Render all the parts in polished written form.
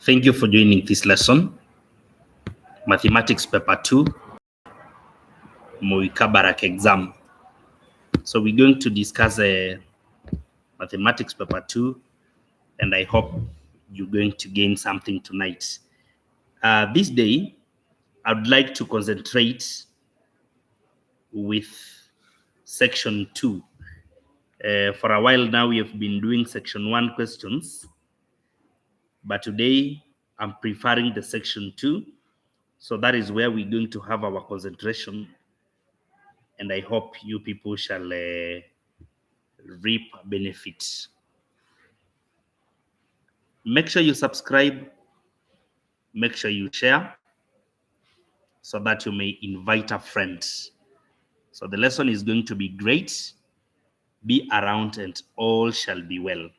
Thank you for joining this lesson, Mathematics Paper 2, Kabarak exam. So we're going to discuss Mathematics Paper 2, and I hope you're going to gain something tonight. This day, I would like to concentrate with Section 2. For a while now, we have been doing Section 1 questions, but today I'm preferring the Section 2. So that is where we're going to have our concentration, and I hope you people shall reap benefits. Make sure you subscribe, make sure you share, so that you may invite a friend. So the lesson is going to be great. Be around and all shall be well.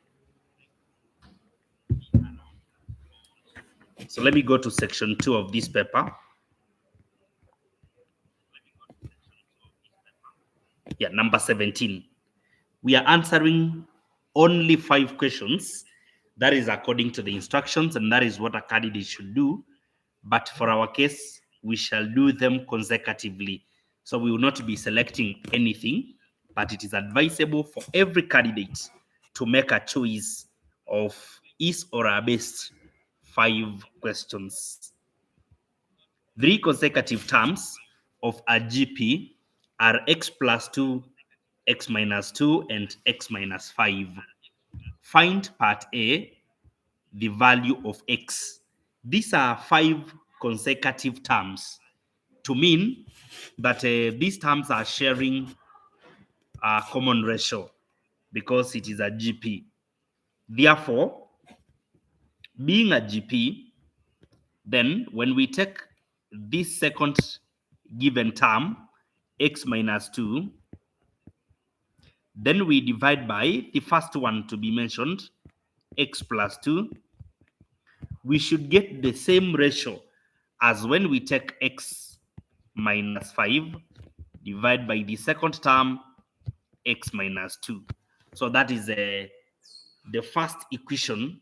So let me go to Section 2 of this paper. Yeah, number 17. We are answering only 5 questions. That is according to the instructions, and that is what a candidate should do. But for our case, we shall do them consecutively. So we will not be selecting anything, but it is advisable for every candidate to make a choice of his or her best 5 questions. 3 consecutive terms of a GP are x plus 2, x minus 2, and x minus 5. Find part A, the value of x. These are 5 consecutive terms, to mean that these terms are sharing a common ratio because it is a GP. Therefore, being a GP, then when we take this second given term, x minus 2, then we divide by the first one to be mentioned, x plus 2. We should get the same ratio as when we take x minus 5 divide by the second term, x minus 2. So that is the first equation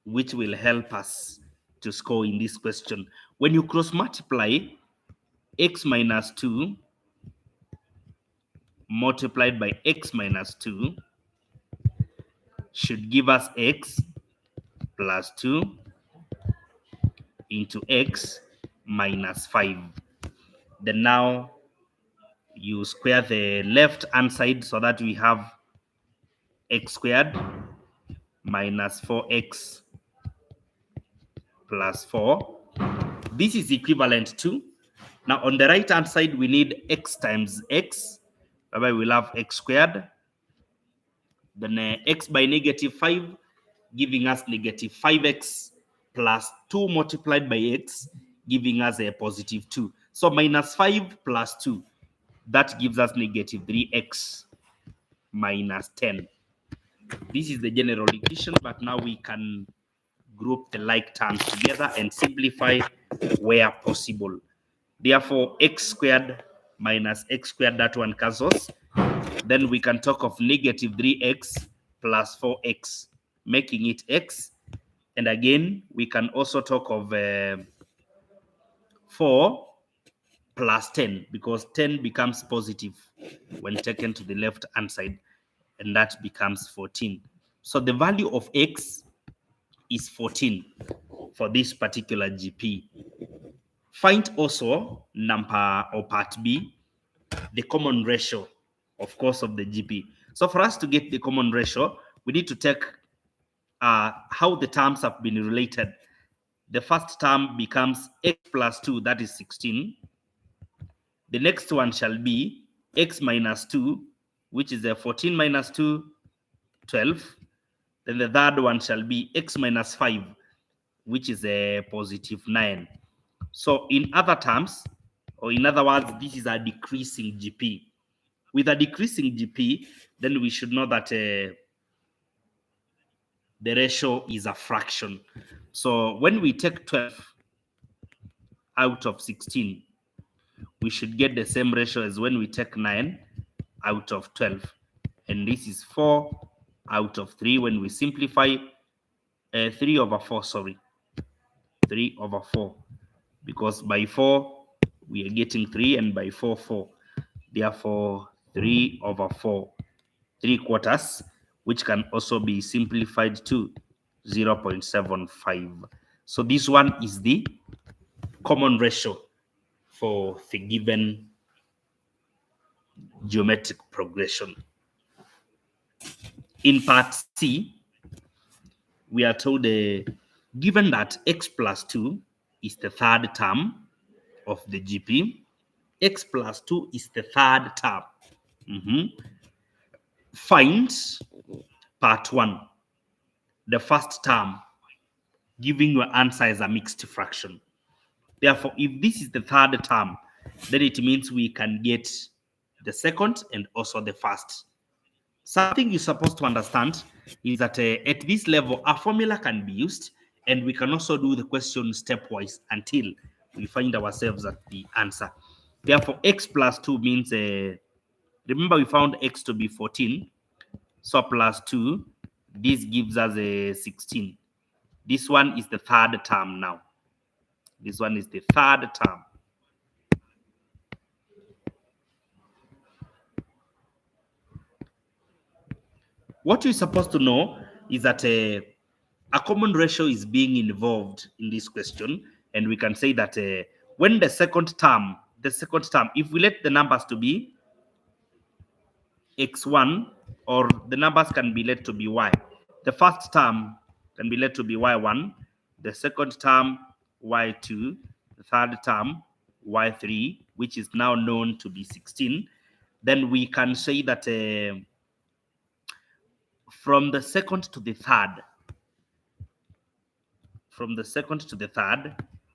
which will help us to score in this question. When you cross multiply x minus 2 multiplied by x minus 2 should give us x plus 2 into x minus 5. Then now you square the left hand side so that we have x squared minus 4x plus 4. This is equivalent to, now on the right hand side we need x times x, whereby we'll have x squared, then x by negative 5 giving us negative 5x plus 2 multiplied by x giving us a positive 2. So minus 5 plus 2, that gives us negative 3x minus 10. This is the general equation, but now we can group the like terms together and simplify where possible. Therefore, x squared minus x squared, that one cancels. Then we can talk of negative 3x plus 4x, making it x. And again, we can also talk of 4 plus 10, because 10 becomes positive when taken to the left hand side, and that becomes 14. So the value of x is 14 for this particular GP. Find also number, or part B, the common ratio, of course, of the GP. So for us to get the common ratio, we need to take how the terms have been related. The first term becomes x plus 2, that is 16. The next one shall be x minus 2, which is a 14 minus 2, 12. Then the third one shall be x minus 5, which is a positive 9. So in other terms, or in other words, this is a decreasing GP. With a decreasing GP, then we should know that the ratio is a fraction. So when we take 12 out of 16, we should get the same ratio as when we take 9 out of 12. And this is 4 out of 3 when we simplify 3 over 4, sorry. 3 over 4, because by 4 we are getting 3, and by 4, 4. Therefore, 3 over 4, 3 quarters, which can also be simplified to 0.75. So this one is the common ratio for the given geometric progression. In part C, we are told given that x plus 2 is the third term of the GP, x plus 2 is the third term. Find part 1, the first term, giving your answer as a mixed fraction. Therefore, if this is the third term, then it means we can get the second and also the first. Something you're supposed to understand is that at this level, a formula can be used, and we can also do the question stepwise until we find ourselves at the answer. Therefore, x plus 2 means, remember we found x to be 14, so plus 2, this gives us a 16. This one is the third term now. This one is the third term. What you're supposed to know is that a common ratio is being involved in this question, and we can say that when the second term, if we let the numbers to be x1, or the numbers can be let to be y. The first term can be let to be y1, the second term y2, the third term y3, which is now known to be 16. Then we can say that from the second to the third,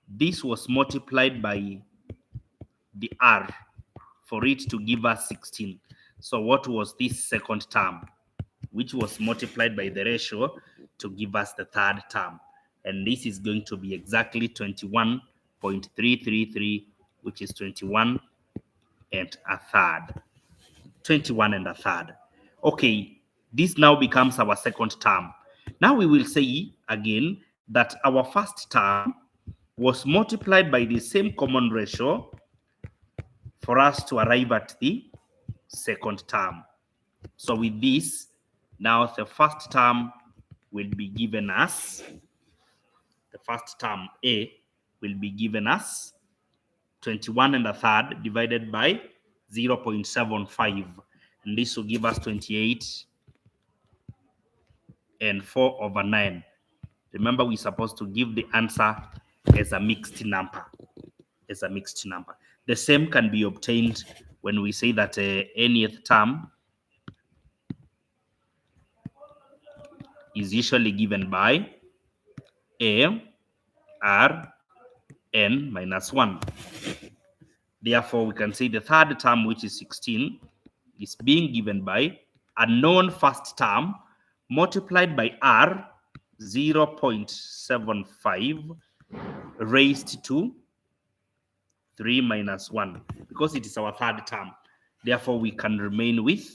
this was multiplied by the r for it to give us 16. So what was this second term, which was multiplied by the ratio to give us the third term? And this is going to be exactly 21.333, which is 21 and a third. 21 and a third. Okay, this now becomes our second term. Now we will say again that our first term was multiplied by the same common ratio for us to arrive at the second term. So with this, now the first term will be given us, the first term A will be given us 21 and a third divided by 0.75. And this will give us 28 and 4 over 9. Remember, we're supposed to give the answer as a mixed number. The same can be obtained when we say that nth term is usually given by a r n minus 1. Therefore, we can say the third term, which is 16, is being given by a known first term multiplied by r 0.75 raised to 3 minus 1, because it is our third term. Therefore, we can remain with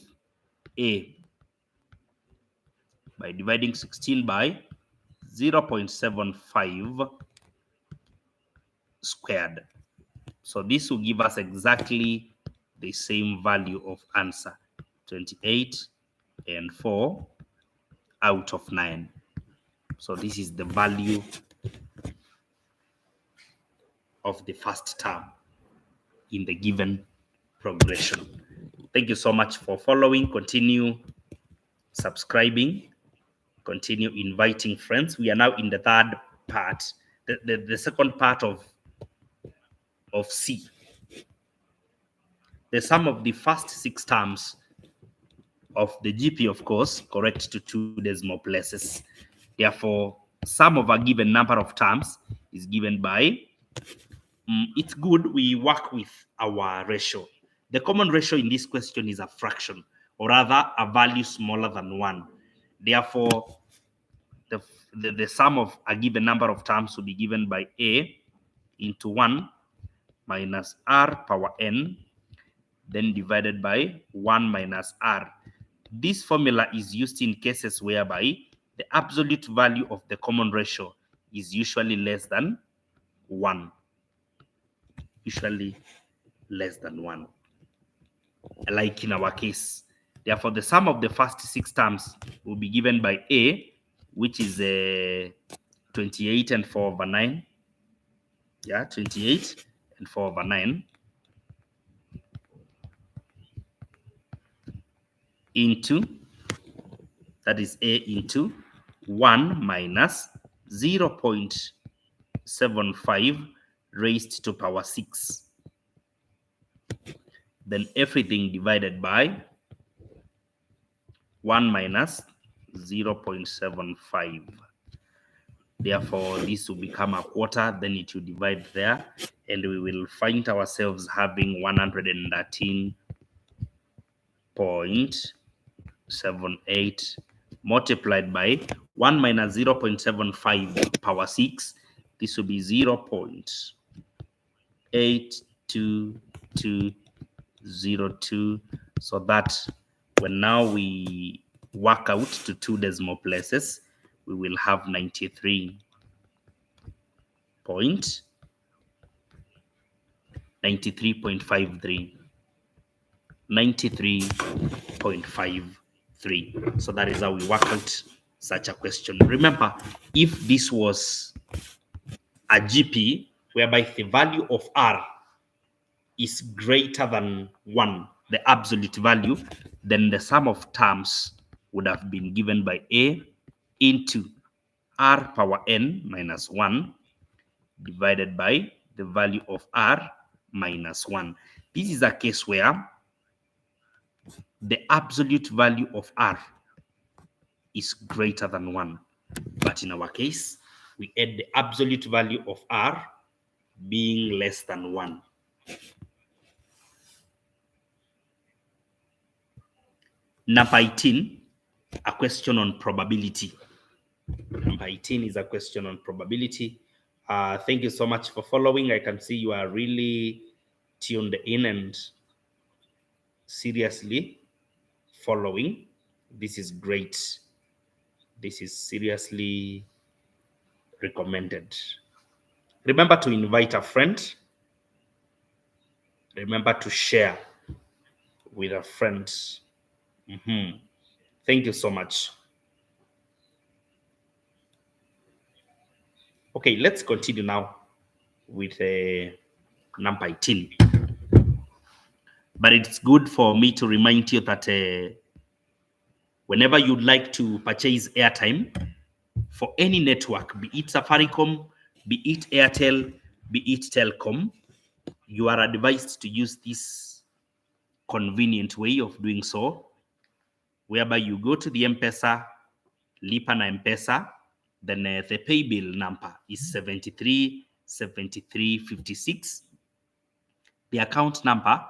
a by dividing 16 by 0.75 squared. So this will give us exactly the same value of answer, 28 and 4 out of 9. So this is the value of the first term in the given progression. Thank you so much for following. Continue subscribing, continue inviting friends. We are now in the third part, the second part of C. The sum of the first 6 terms of the GP, of course, correct to 2 decimal places. Therefore, sum of a given number of terms is given by, it's good we work with our ratio. The common ratio in this question is a fraction, or rather a value smaller than 1. Therefore, the sum of a given number of terms will be given by a into 1 minus r power n, then divided by 1 minus r. This formula is used in cases whereby the absolute value of the common ratio is usually less than 1. Usually less than 1. Like in our case. Therefore, the sum of the first 6 terms will be given by A, which is 28 and 4 over 9. Yeah, 28 and 4 over 9 into, that is A into 1 minus 0.75 raised to power 6. Then everything divided by 1 minus 0.75. Therefore, this will become a quarter, then it will divide there, and we will find ourselves having 113.78 multiplied by 1 minus 0.75 power 6. This will be 0.82202. So that when now we work out to 2 decimal places, we will have 93.53. 93.53. So that is how we work out such a question. Remember, if this was a GP whereby the value of R is greater than 1, the absolute value, then the sum of terms would have been given by A into R power n minus 1 divided by the value of R minus 1. This is a case where the absolute value of R is greater than 1. But in our case, we add the absolute value of R being less than 1. Number 18, a question on probability. Number 18 is a question on probability. Thank you so much for following. I can see you are really tuned in and seriously following. This is great. This is seriously recommended. Remember to invite a friend. Remember to share with a friend. Thank you so much. Okay, let's continue now with number 18. But it's good for me to remind you that whenever you'd like to purchase airtime for any network, be it Safaricom, be it Airtel, be it Telcom, you are advised to use this convenient way of doing so, whereby you go to the M-Pesa, Lipa na M-Pesa, then the pay bill number is 737356. The account number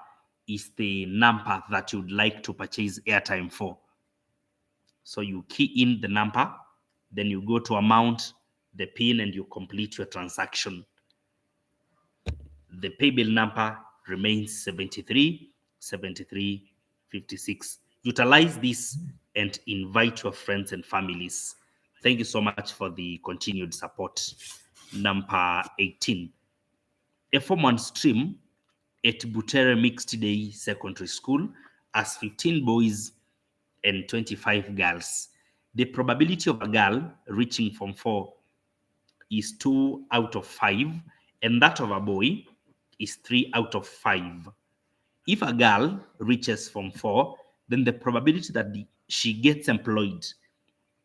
is the number that you'd like to purchase airtime for. So you key in the number, then you go to amount, the PIN, and you complete your transaction. The pay bill number remains 737356. Utilize this and invite your friends and families. Thank you so much for the continued support. Number 18. A Form 1 stream at Butere Mixed Day Secondary School has 15 boys and 25 girls. The probability of a girl reaching Form 4 is 2 out of 5, and that of a boy is 3 out of 5. If a girl reaches Form 4, then the probability that she gets employed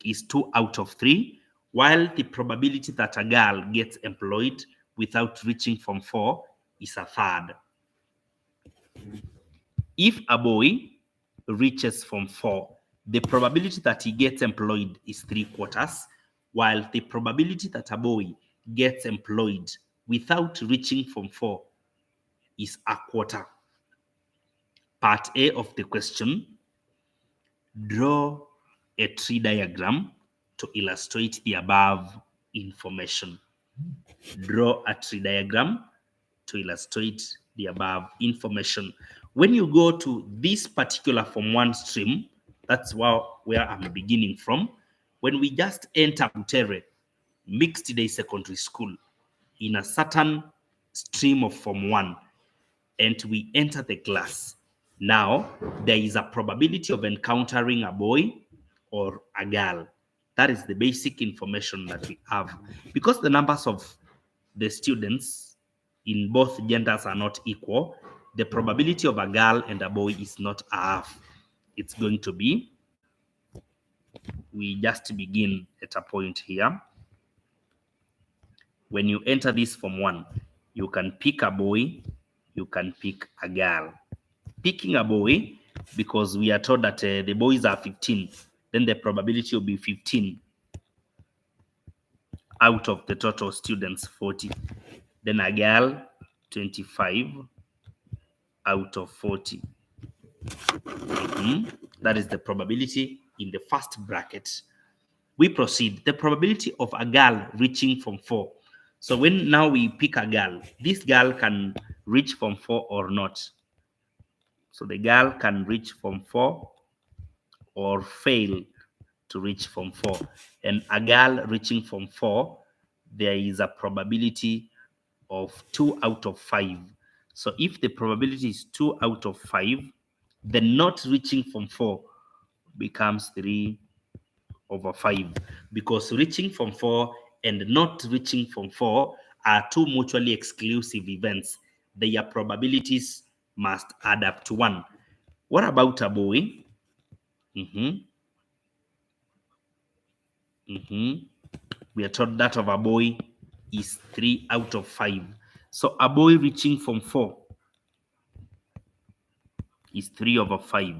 is 2 out of 3, while the probability that a girl gets employed without reaching Form 4 is a third. If a boy reaches Form 4, the probability that he gets employed is 3/4, while the probability that a boy gets employed without reaching Form 4 is 1/4. Part A of the question: draw a tree diagram to illustrate the above information. Draw a tree diagram to illustrate the above information. When you go to this particular Form 1 stream, that's where I'm beginning from. When we just enter Butere Mixed Day Secondary School, in a certain stream of Form 1 and we enter the class. Now, there is a probability of encountering a boy or a girl. That is the basic information that we have. Because the numbers of the students in both genders are not equal, the probability of a girl and a boy is not half. It's going to be, we just begin at a point here. When you enter this Form 1, you can pick a boy, you can pick a girl. Picking a boy, because we are told that the boys are 15, then the probability will be 15 out of the total students, 40. Then a girl, 25 out of 40. That is the probability in the first bracket. We proceed. The probability of a girl reaching Form 4. So when now we pick a girl, this girl can reach Form 4 or not. So the girl can reach Form 4 or fail to reach Form 4. And a girl reaching Form 4, there is a probability of 2 out of 5. So if the probability is 2 out of 5, then not reaching Form 4 becomes 3 over 5, because reaching Form 4 and not reaching Form 4 are two mutually exclusive events. Their probabilities must add up to 1. What about a boy? We are told that of a boy is 3 out of 5. So a boy reaching Form 4 is 3 over 5,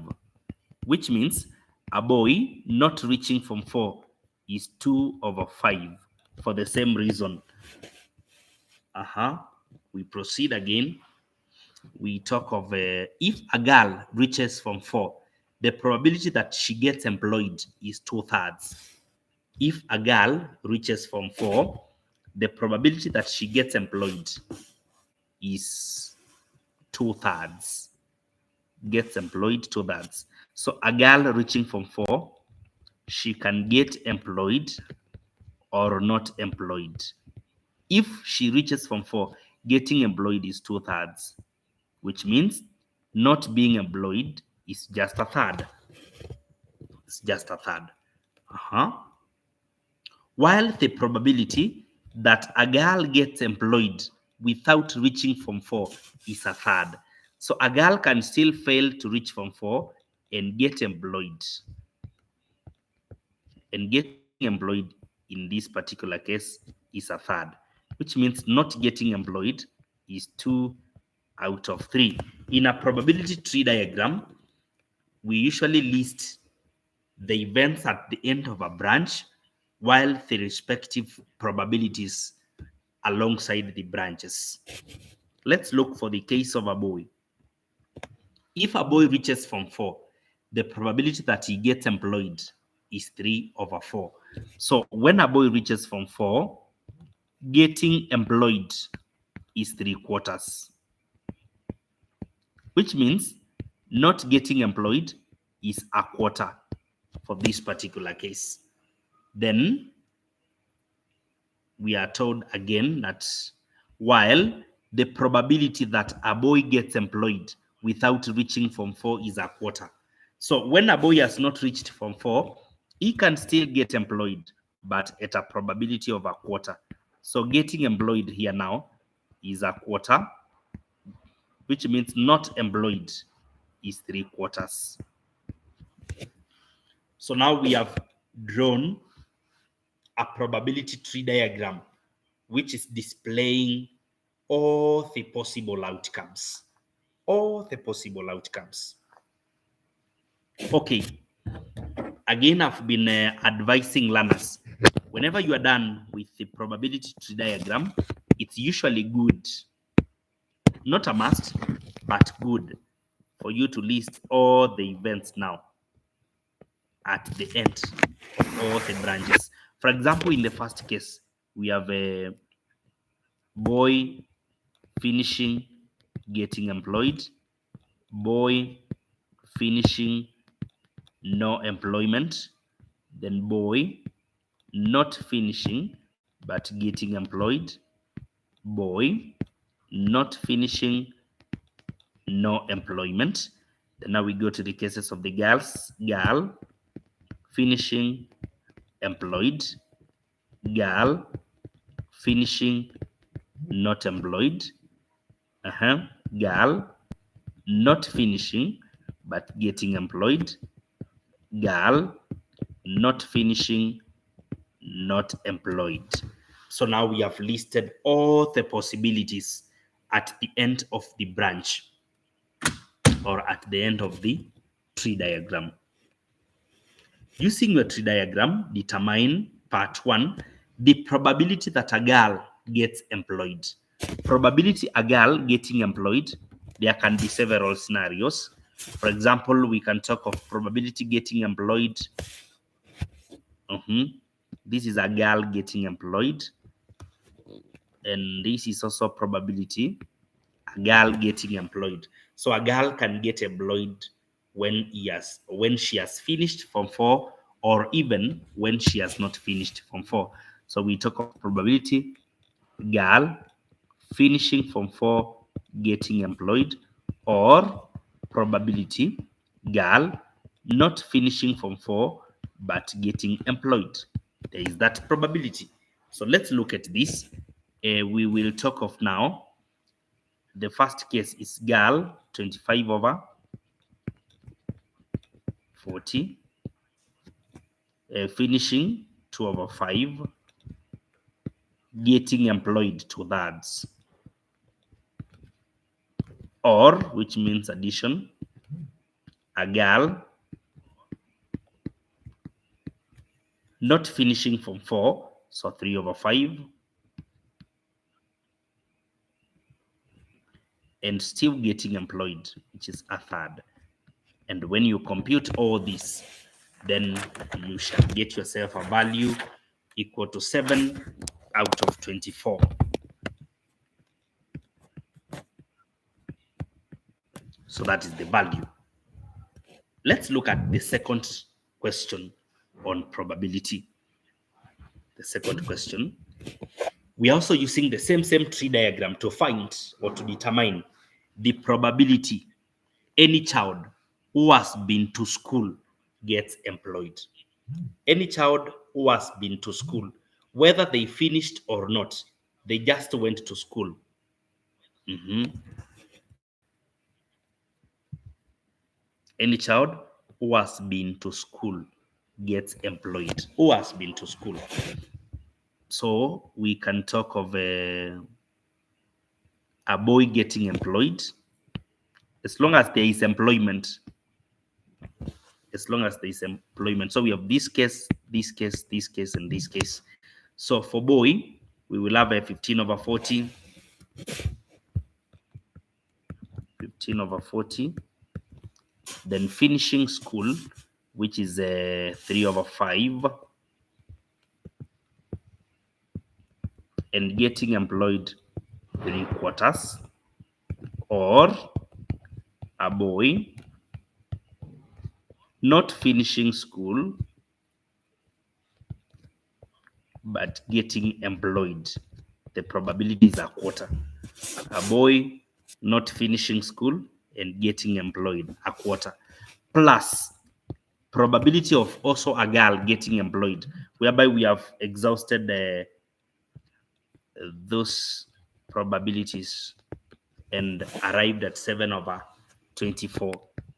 which means a boy not reaching Form 4 is 2 over 5 for the same reason. We proceed again. We talk of if a girl reaches Form 4, the probability that she gets employed is 2/3. If a girl reaches Form 4, the probability that she gets employed is 2/3. Gets employed 2/3. So a girl reaching Form 4, she can get employed or not employed. If she reaches Form 4, getting employed is 2/3, which means not being employed is just 1/3. It's just 1/3. While the probability that a girl gets employed without reaching Form 4 is 1/3. So a girl can still fail to reach Form 4 and get employed. And getting employed in this particular case is 1/3, which means not getting employed is 2 out of 3. In a probability tree diagram, we usually list the events at the end of a branch while the respective probabilities alongside the branches. Let's look for the case of a boy. If a boy reaches Form 4, the probability that he gets employed is 3 over 4. So when a boy reaches Form 4, getting employed is 3/4, which means not getting employed is 1/4 for this particular case. Then we are told again that while the probability that a boy gets employed without reaching Form 4 is 1/4. So when a boy has not reached Form 4, he can still get employed, but at a probability of 1/4. So getting employed here now is 1/4, which means not employed is 3/4. So now we have drawn a probability tree diagram which is displaying all the possible outcomes. All the possible outcomes. Okay. Again, I've been advising learners, whenever you are done with the probability tree diagram, it's usually good, not a must, but good for you to list all the events now at the end of all the branches. For example, in the first case, we have a boy finishing getting employed, boy finishing no employment, then boy not finishing but getting employed, boy not finishing, no employment. Then now we go to the cases of the girls. Girl finishing, employed. Girl finishing, not employed. Girl not finishing but getting employed. Girl not finishing, not employed. So now we have listed all the possibilities at the end of the branch or at the end of the tree diagram. Using your tree diagram, determine part 1, the probability that a girl gets employed. Probability a girl getting employed, there can be several scenarios. For example, we can talk of probability getting employed. This is a girl getting employed. And this is also probability a girl getting employed. So a girl can get employed when she has finished Form 4 or even when she has not finished Form 4. So we talk of probability girl finishing Form 4 getting employed, or probability girl not finishing Form 4 but getting employed. There is that probability. So let's look at this. We will talk of now. The first case is girl 25 over 40, finishing 2 over 5, getting employed 2/3, or which means addition, a girl not finishing Form 4, so 3 over 5, and still getting employed, which is 1/3. And when you compute all this, then you shall get yourself a value equal to 7 out of 24. So that is the value. Let's look at the second question on probability. The second question, we are also using the same tree diagram to find or to determine the probability any child who has been to school gets employed. Any child who has been to school, whether they finished or not, they just went to school. Any child who has been to school gets employed. Who has been to school? So we can talk of a boy getting employed. As long as there is employment. As long as there is employment. So we have this case, this case, this case, and this case. So for boy, we will have a 15 over 40. 15 over 40. Then finishing school, which is 3 over 5. And getting employed 3/4. Or a boy not finishing school but getting employed. The probability is 1/4. A boy not finishing school and getting employed 1/4, plus probability of also a girl getting employed, whereby we have exhausted those probabilities and arrived at 7 over 24.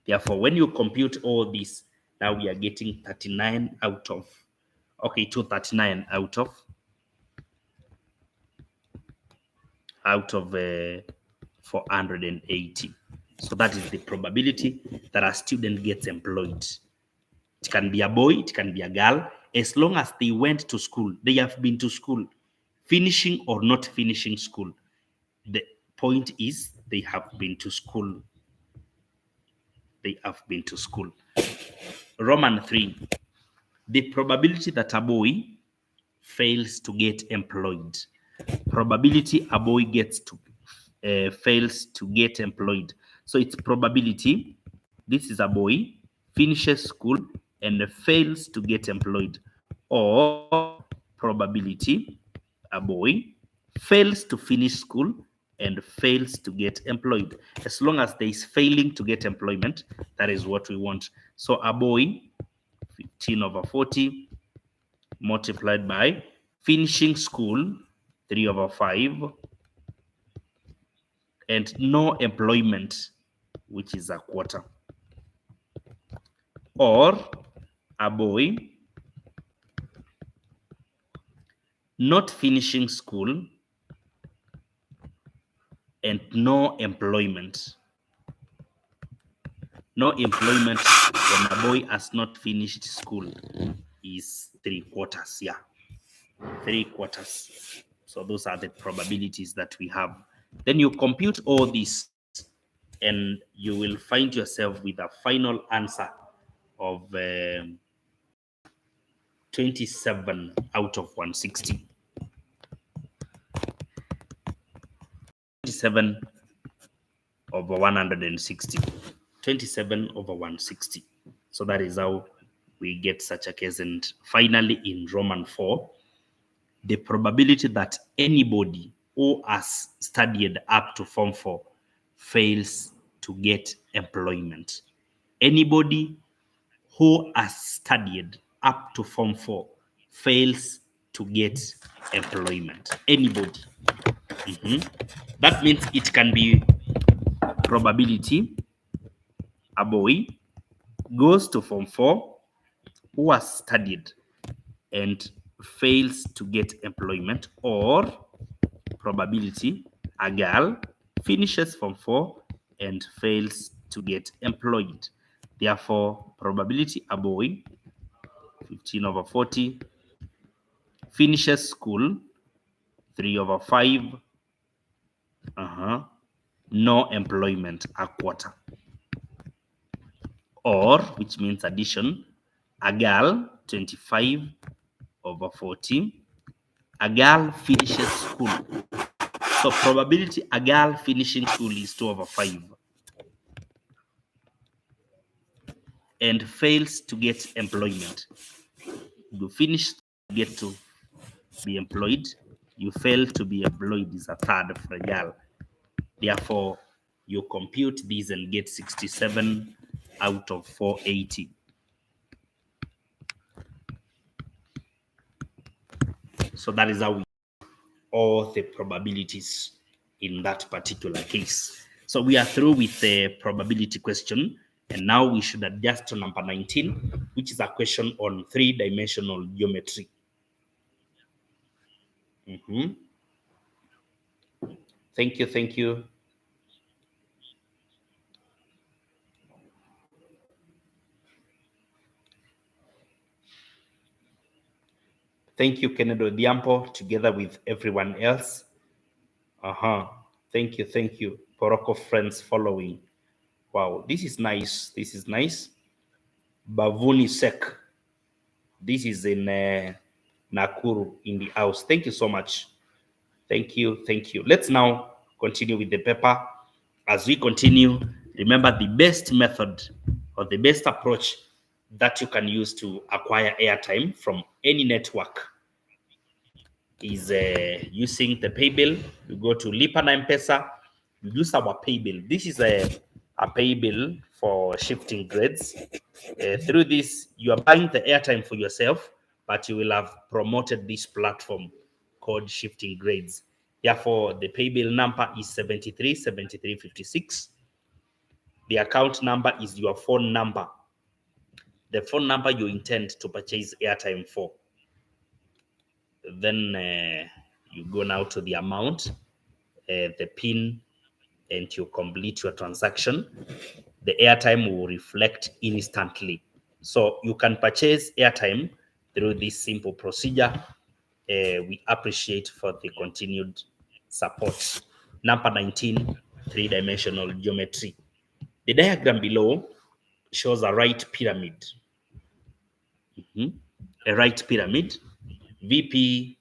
Therefore, when you compute all this, now we are getting 39 out of, 239 out of 480. So that is the probability that a student gets employed. It can be a boy, it can be a girl, as long as they went to school, they have been to school, finishing or not finishing school. The point is they have been to school. They have been to school. Roman 3, the probability that a boy fails to get employed. Probability a boy gets to fails to get employed. So it's probability, this is a boy, finishes school and fails to get employed, or probability a boy fails to finish school and fails to get employed. As long as there is failing to get employment, that is what we want. So a boy, 15 over 40, multiplied by finishing school, 3 over 5, and no employment, which is a quarter. Or a boy not finishing school and no employment. No employment when a boy has not finished school is 3/4. Yeah, 3/4. So those are the probabilities that we have. Then you compute all this and you will find yourself with a final answer of 27 out of 160. 27 over 160. 27 over 160. So that is how we get such a case. And finally, in Roman 4, the probability that anybody who has studied up to Form 4 fails to get employment. Anybody who has studied up to Form 4 fails to get employment. Anybody. That means it can be probability a boy goes to Form 4 who has studied and fails to get employment, or probability a girl finishes Form 4 and fails to get employed. Therefore, probability a boy, 15 over 40, finishes school, 3 over 5, no employment, a quarter. Or, which means addition, a girl, 25 over 40, a girl finishes school. So probability a girl finishing school is 2 over 5 and fails to get employment. You finish to get to be employed, you fail to be employed is a third for a girl. Therefore, you compute these and get 67 out of 480. So that is how we all the probabilities in that particular case. So we are through with the probability question, and now we should adjust to number 19, which is a question on three-dimensional geometry. Thank you, thank you. Thank you, Kennedy Odiampo, together with everyone else. Thank you, thank you. Poroko friends following. Wow, this is nice. This is nice. Bavuni Sek. This is in Nakuru in the house. Thank you so much. Thank you, thank you. Let's now continue with the paper. As we continue, remember the best method or the best approach that you can use to acquire airtime from any network is using the pay bill. You go to Lipa na M-Pesa, you use our pay bill. This is a pay bill for shifting grades. Through this, you are buying the airtime for yourself, but you will have promoted this platform called Shifting Grades. Therefore, the pay bill number is 737356. The account number is your phone number, the phone number you intend to purchase airtime for. Then you go now to the amount, the PIN, and you complete your transaction. The airtime will reflect instantly. So you can purchase airtime through this simple procedure. We appreciate for the continued support. Number 19, three-dimensional geometry. The diagram below shows a right pyramid. A right pyramid, VP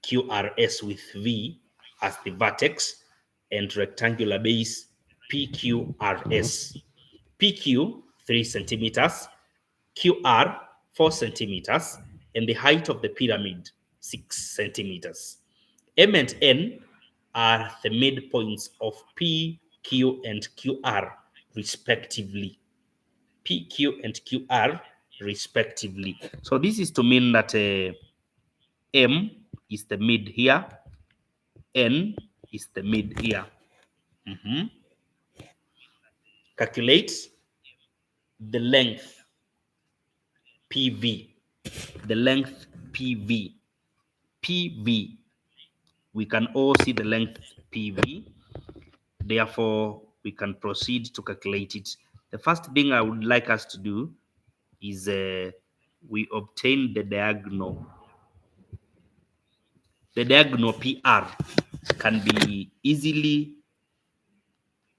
QRS with V as the vertex and rectangular base PQRS. PQ 3 centimeters, QR 4 centimeters, and the height of the pyramid 6 centimeters. M and N are the midpoints of P, Q, and QR, respectively. P, Q, and QR, respectively. So this is to mean that M is the mid here, N is the mid here. Calculate the length PV, the length PV, PV. We can all see the length PV. Therefore, we can proceed to calculate it. The first thing I would like us to do is we obtain the diagonal. The diagonal PR can be easily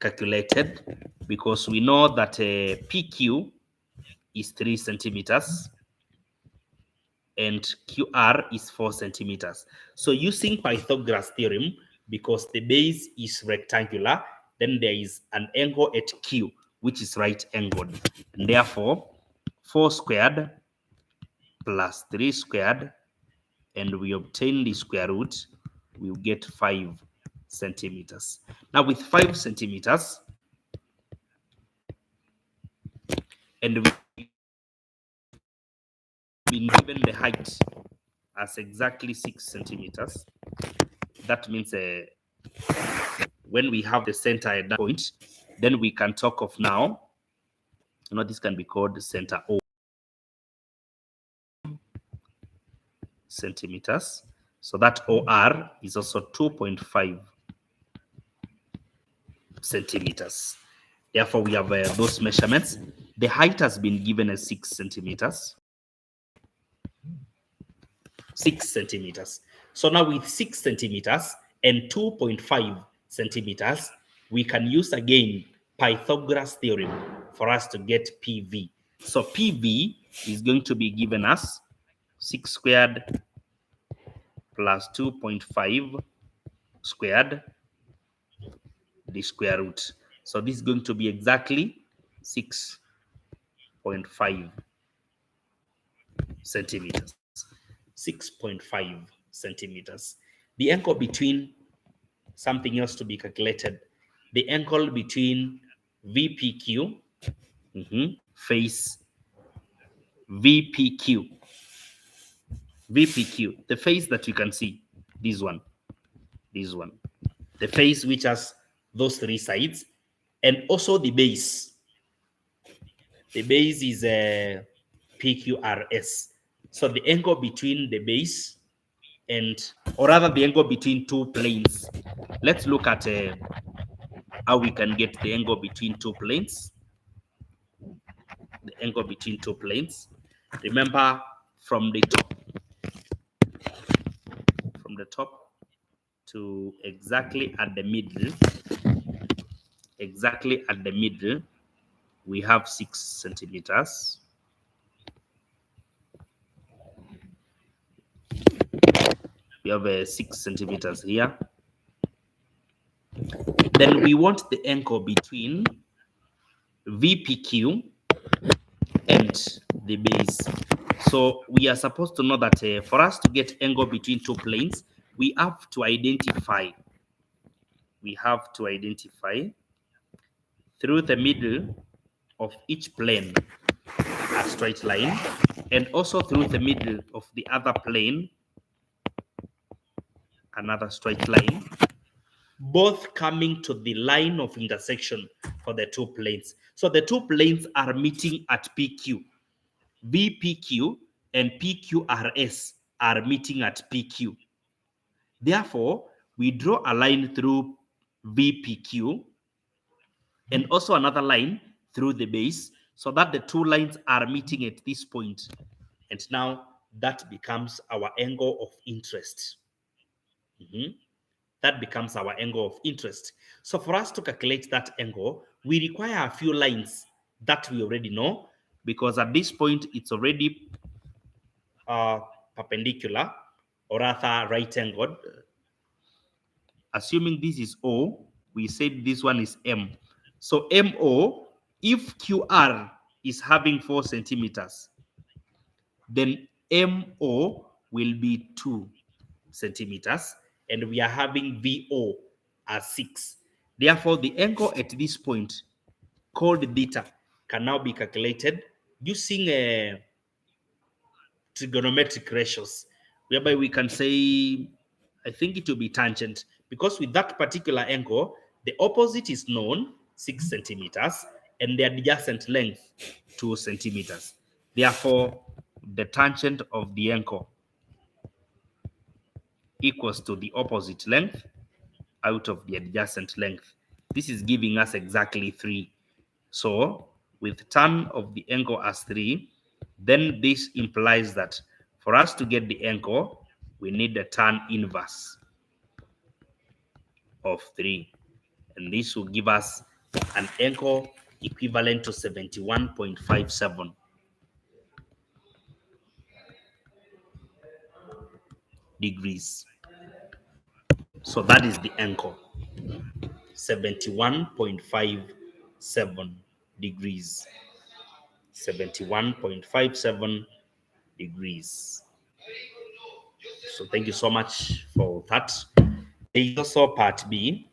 calculated because we know that PQ is 3 centimeters and QR is 4 centimeters. So using Pythagoras theorem, because the base is rectangular, then there is an angle at Q, which is right angled. And therefore, 4 squared plus 3 squared, and we obtain the square root, we'll get 5 centimeters. Now with 5 centimeters, and we've been given the height as exactly 6 centimeters, that means when we have the center at that point, then we can talk of now, this can be called the center O centimeters. So that OR is also 2.5 centimeters. Therefore, we have those measurements. The height has been given as 6 centimeters. 6 centimeters. So now with 6 centimeters and 2.5 centimeters, we can use again Pythagoras theorem for us to get PV. So PV is going to be given as 6 squared plus 2.5 squared, the square root. So this is going to be exactly 6.5 centimeters. 6.5 centimeters. The angle between something else to be calculated. The angle between VPQ, face VPQ, VPQ, the face that you can see, this one, the face which has those 3 sides, and also the base. The base is PQRS. So the angle between the base and, or rather the angle between 2 planes. Let's look at how we can get the angle between 2 planes. The angle between 2 planes. Remember, from the top to exactly at the middle, we have 6 centimeters. We have 6 centimeters here. Then we want the angle between VPQ and the base. So we are supposed to know that for us to get angle between 2 planes, we have to identify through the middle of each plane a straight line, and also through the middle of the other plane another straight line, both coming to the line of intersection for the 2 planes. So the 2 planes are meeting at PQ. VPQ and PQRS are meeting at PQ. Therefore, we draw a line through VPQ and also another line through the base so that the 2 lines are meeting at this point. And now that becomes our angle of interest. That becomes our angle of interest. So for us to calculate that angle, we require a few lines that we already know, because at this point it's already perpendicular, or rather right angled. Assuming this is O, we said this one is M. So MO, if QR is having 4 centimeters, then MO will be 2 centimeters. and we are having VO as 6. Therefore, the angle at this point called theta can now be calculated using trigonometric ratios, whereby we can say, I think it will be tangent, because with that particular angle, the opposite is known, 6 centimeters, and the adjacent length, 2 centimeters. Therefore, the tangent of the angle equals to the opposite length out of the adjacent length. This is giving us exactly 3. So with tan of the angle as 3, then this implies that for us to get the angle, we need the tan inverse of 3. And this will give us an angle equivalent to 71.57 degrees. So that is the angle, 71.57 degrees. 71.57 degrees. So thank you so much for that. There is also part B,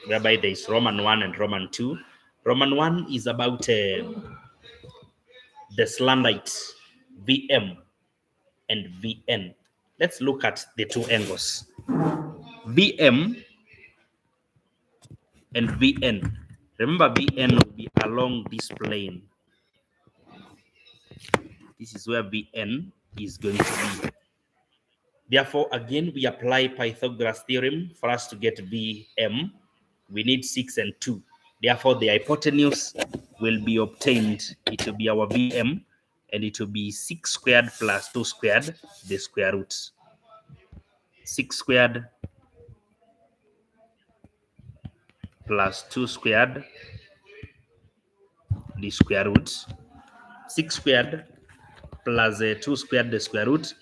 whereby there is Roman 1 and Roman 2. Roman 1 is about the slanite VM and VN. Let's look at the two angles. VM and VN. Remember, VN will be along this plane. This is where VN is going to be. Therefore, again, we apply Pythagoras theorem for us to get VM. We need 6 and 2. Therefore, the hypotenuse will be obtained. It will be our VM, and it will be 6 squared plus 2 squared, the square root. 6 squared plus 2 squared, the square root. 6 squared plus 2 squared, the square root.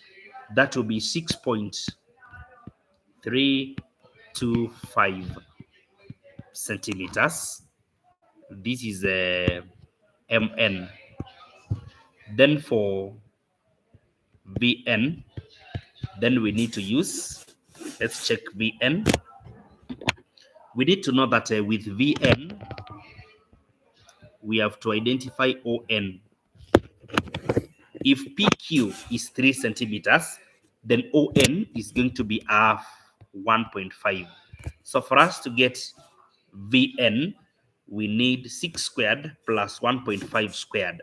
That will be 6.325 centimeters. This is a MN. Then for VN, then we need to use, let's check VN. We need to know that with VN, we have to identify ON. If PQ is 3 centimeters, then ON is going to be half 1.5. So for us to get VN, we need 6 squared plus 1.5 squared.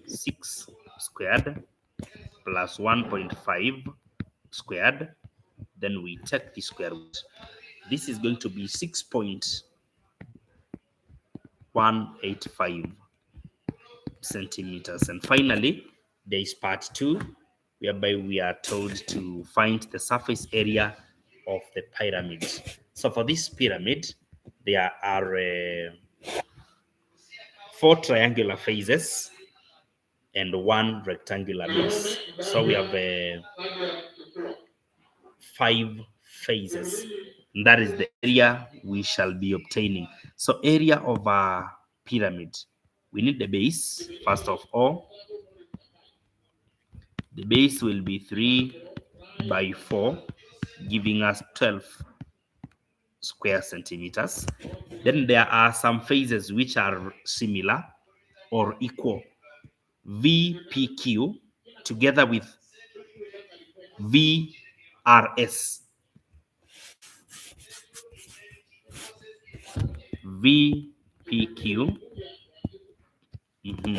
6 squared plus 1.5 squared. Then we take the square root. This is going to be 6.185 centimeters. And finally, there is part 2, whereby we are told to find the surface area of the pyramid. So for this pyramid, there are 4 triangular faces and 1 rectangular base. So we have 5 faces. And that is the area we shall be obtaining. So area of a pyramid, we need the base first of all. The base will be 3 by 4, giving us 12 square centimeters. Then there are some faces which are similar or equal. VPQ together with VRS. VPQ,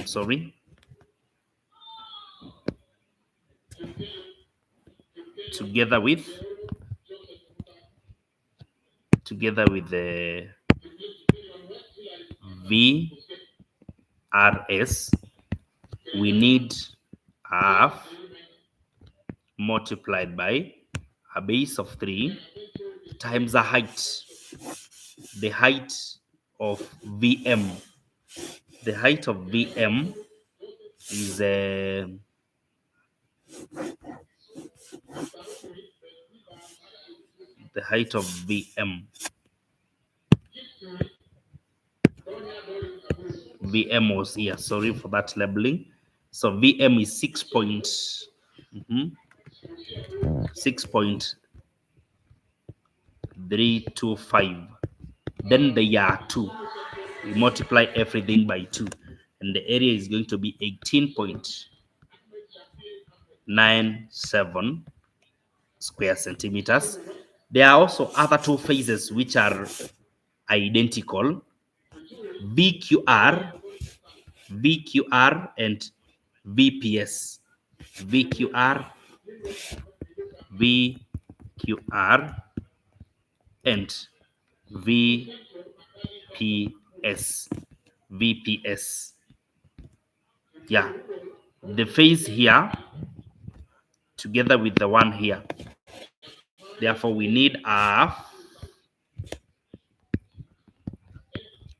sorry, together with the VRS, we need half multiplied by a base of 3 times a height. The height of VM. The height of VM is the height of VM. VM was here. Sorry for that labeling. So VM is 6.6 325. Then the year 2. We multiply everything by 2. And the area is going to be 18.97 square centimeters. There are also other two phases which are identical. VQR and VPS. VQR and VPS. Yeah, the phase here together with the one here. Therefore, we need a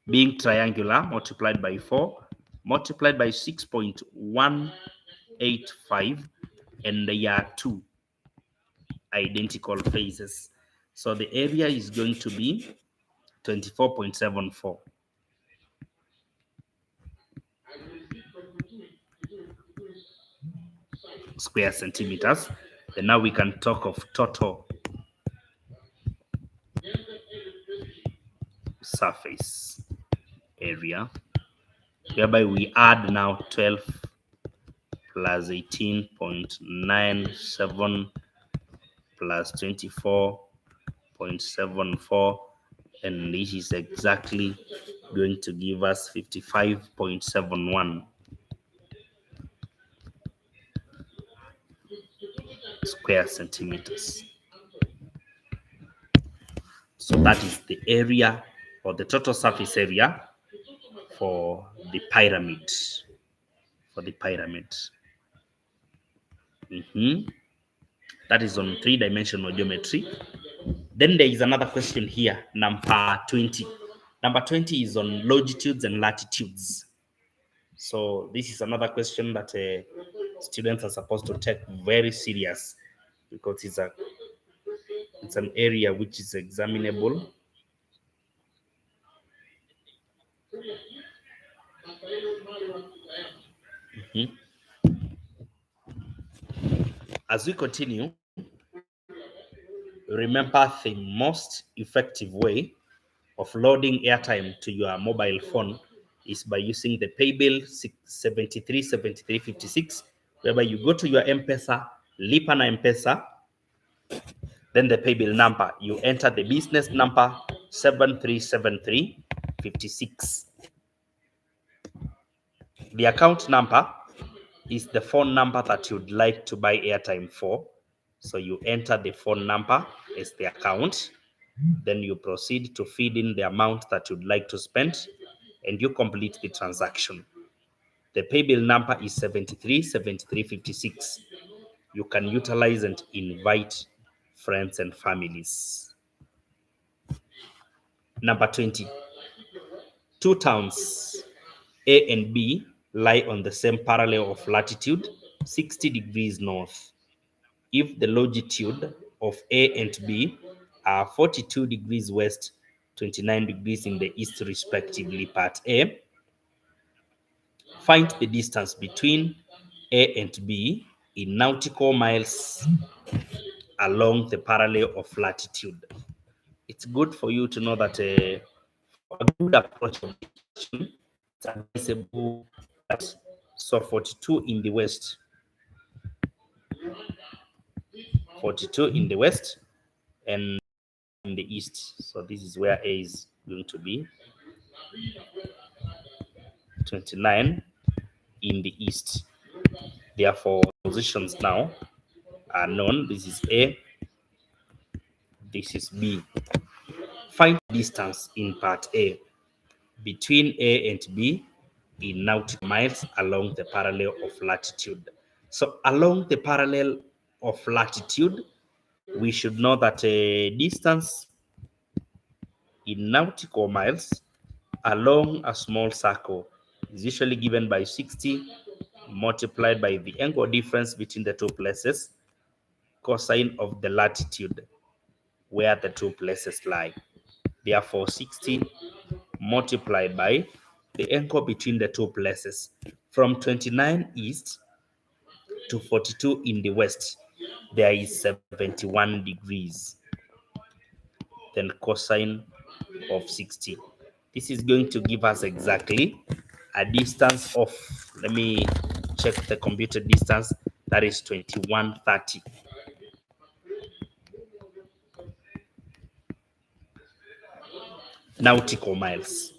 being triangular multiplied by 4 multiplied by 6.185, and they are two identical phases. So the area is going to be 24.74. Square centimeters. Then now we can talk of total surface area, whereby we add now 12 plus 18.97 plus 24.74, and this is exactly going to give us 55.71 square centimeters. So that is the area, or the total surface area for the pyramid. That is on three-dimensional geometry. Then there is another question here, number 20. Number 20 is on longitudes and latitudes. So this is another question that students are supposed to take very serious, because it's an area which is examinable. As we continue, remember the most effective way of loading airtime to your mobile phone is by using the pay bill 737356, whereby you go to your M-Pesa, Lipa na M-Pesa, then the pay bill number, you enter the business number 737356. The account number is the phone number that you'd like to buy airtime for. So you enter the phone number as the account. Then you proceed to feed in the amount that you'd like to spend, and you complete the transaction. The pay bill number is 737356. You can utilize and invite friends and families. Number 20. Two towns, A and B, lie on the same parallel of latitude, 60 degrees north. If the longitude of A and B are 42 degrees west, 29 degrees in the east respectively, part A, find the distance between A and B in nautical miles along the parallel of latitude. It's good for you to know that for a good approach of this question, it's advisable that, so 42 in the west, 42 in the west, and in the east. So this is where A is going to be. 29 in the east. Therefore, positions now are known. This is A, this is B. Find distance in part A between A and B in nautical miles along the parallel of latitude. So along the parallel of latitude, we should know that a distance in nautical miles along a small circle is usually given by 60 multiplied by the angle difference between the two places, cosine of the latitude where the two places lie. Therefore, 60 multiplied by the angle between the two places. From 29 east to 42 in the west, there is 71 degrees. then cosine of 60. This is going to give us exactly a distance of, let me check the computed distance, that is 2130. Nautical miles.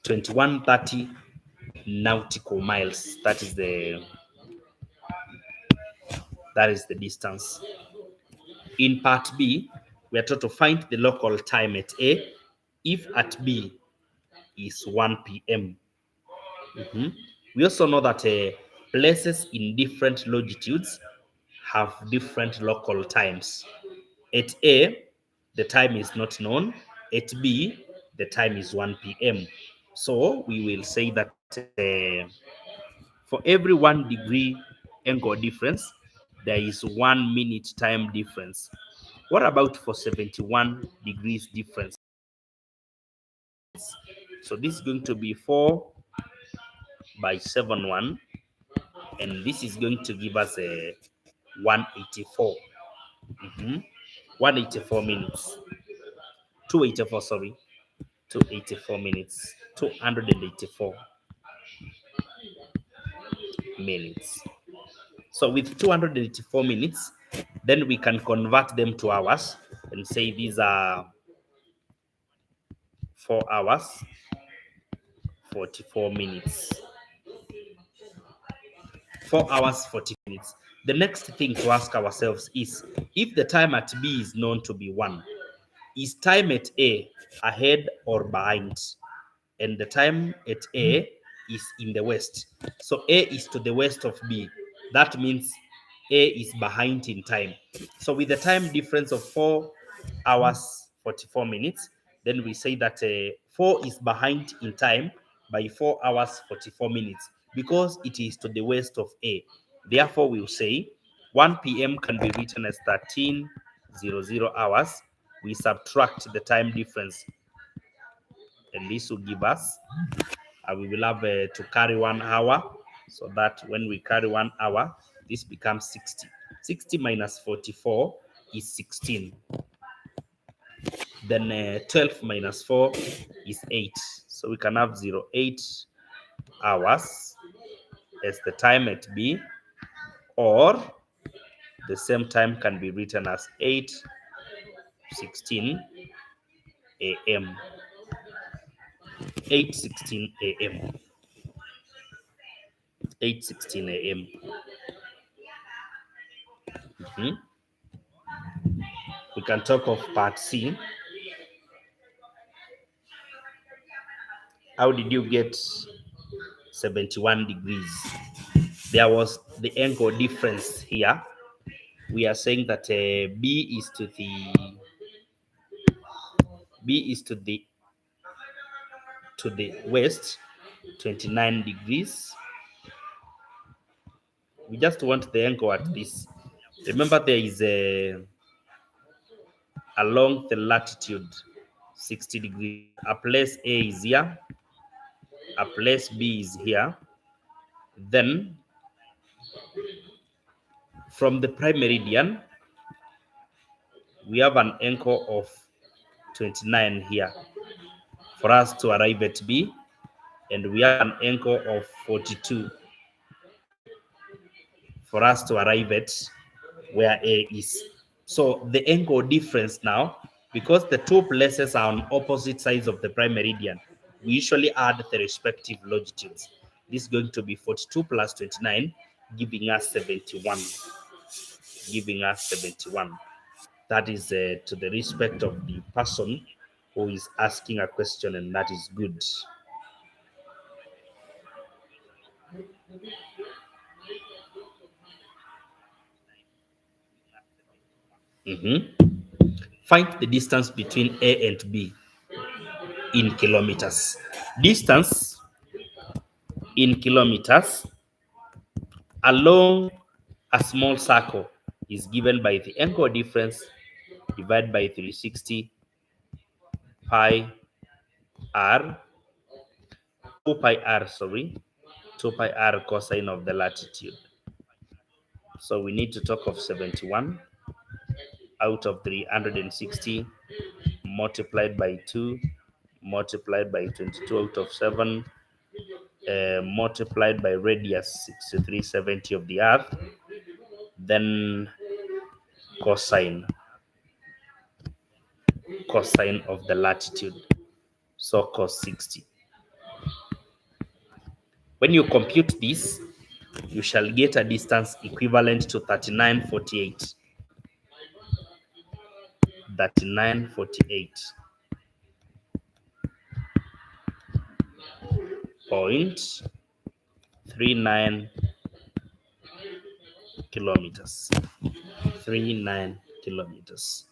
2130 nautical miles. That is the distance. In part B, we are told to find the local time at A if at B is 1 p.m. We also know that places in different longitudes have different local times. At A, the time is not known. At B, the time is 1 p.m. So we will say that for every 1 degree angle difference, there is 1 minute time difference. What about for 71 degrees difference? So this is going to be 4 by 71, and this is going to give us a 184. 184 minutes. 284, sorry. 284 minutes. 284 minutes. So with 284 minutes, then we can convert them to hours and say these are 4 hours, 44 minutes. 4 hours, 40 minutes. The next thing to ask ourselves is, if the time at B is known to be 1, is time at A ahead or behind? And the time at A is in the west. So A is to the west of B. That means A is behind in time. So with the time difference of 4 hours, 44 minutes, then we say that 4 is behind in time by 4 hours, 44 minutes because it is to the west of A. Therefore, we'll say 1 p.m. can be written as 1300 hours. We subtract the time difference, and this will give us, we will have to carry 1 hour, so that when we carry 1 hour, this becomes 60. 60 minus 44 is 16. Then 12 minus 4 is 8. So we can have 08 hours as the time at B, or the same time can be written as 8:16 a.m. 8:16 a.m. 8:16 a.m. We can talk of part C. How did you get 71 degrees? There was the angle difference here. We are saying that B is to the west, 29 degrees. We just want the angle at this. Remember, there is along the latitude 60 degrees. A place A is here, a place B is here. Then from the prime meridian, we have an angle of 29 here for us to arrive at B, and we have an angle of 42 for us to arrive at where A is. So the angle difference now, because the two places are on opposite sides of the prime meridian, we usually add the respective longitudes. This is going to be 42 plus 29, giving us 71. Giving us 71. That is to the respect of the person who is asking a question, and that is good. Find the distance between A and B in kilometers. Distance in kilometers along a small circle is given by the angle difference divided by 360 pi r, 2 pi r, sorry, 2 pi r cosine of the latitude. So we need to talk of 71 out of 360 multiplied by 2 multiplied by 22 out of 7 multiplied by radius 6370 of the earth, then cosine of the latitude, so cos 60. When you compute this, you shall get a distance equivalent to 3948. 3948.39 kilometers. 39 kilometers.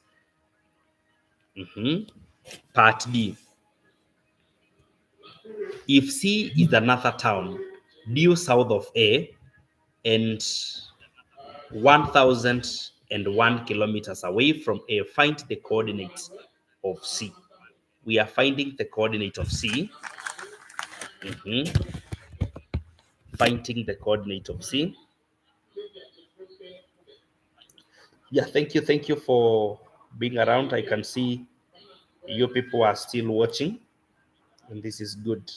Part B. If C is another town due south of A and 1001 kilometers away from A, find the coordinates of C. We are finding the coordinate of C. Finding the coordinate of C. Yeah, thank you for being around. I can see you people are still watching, and this is good.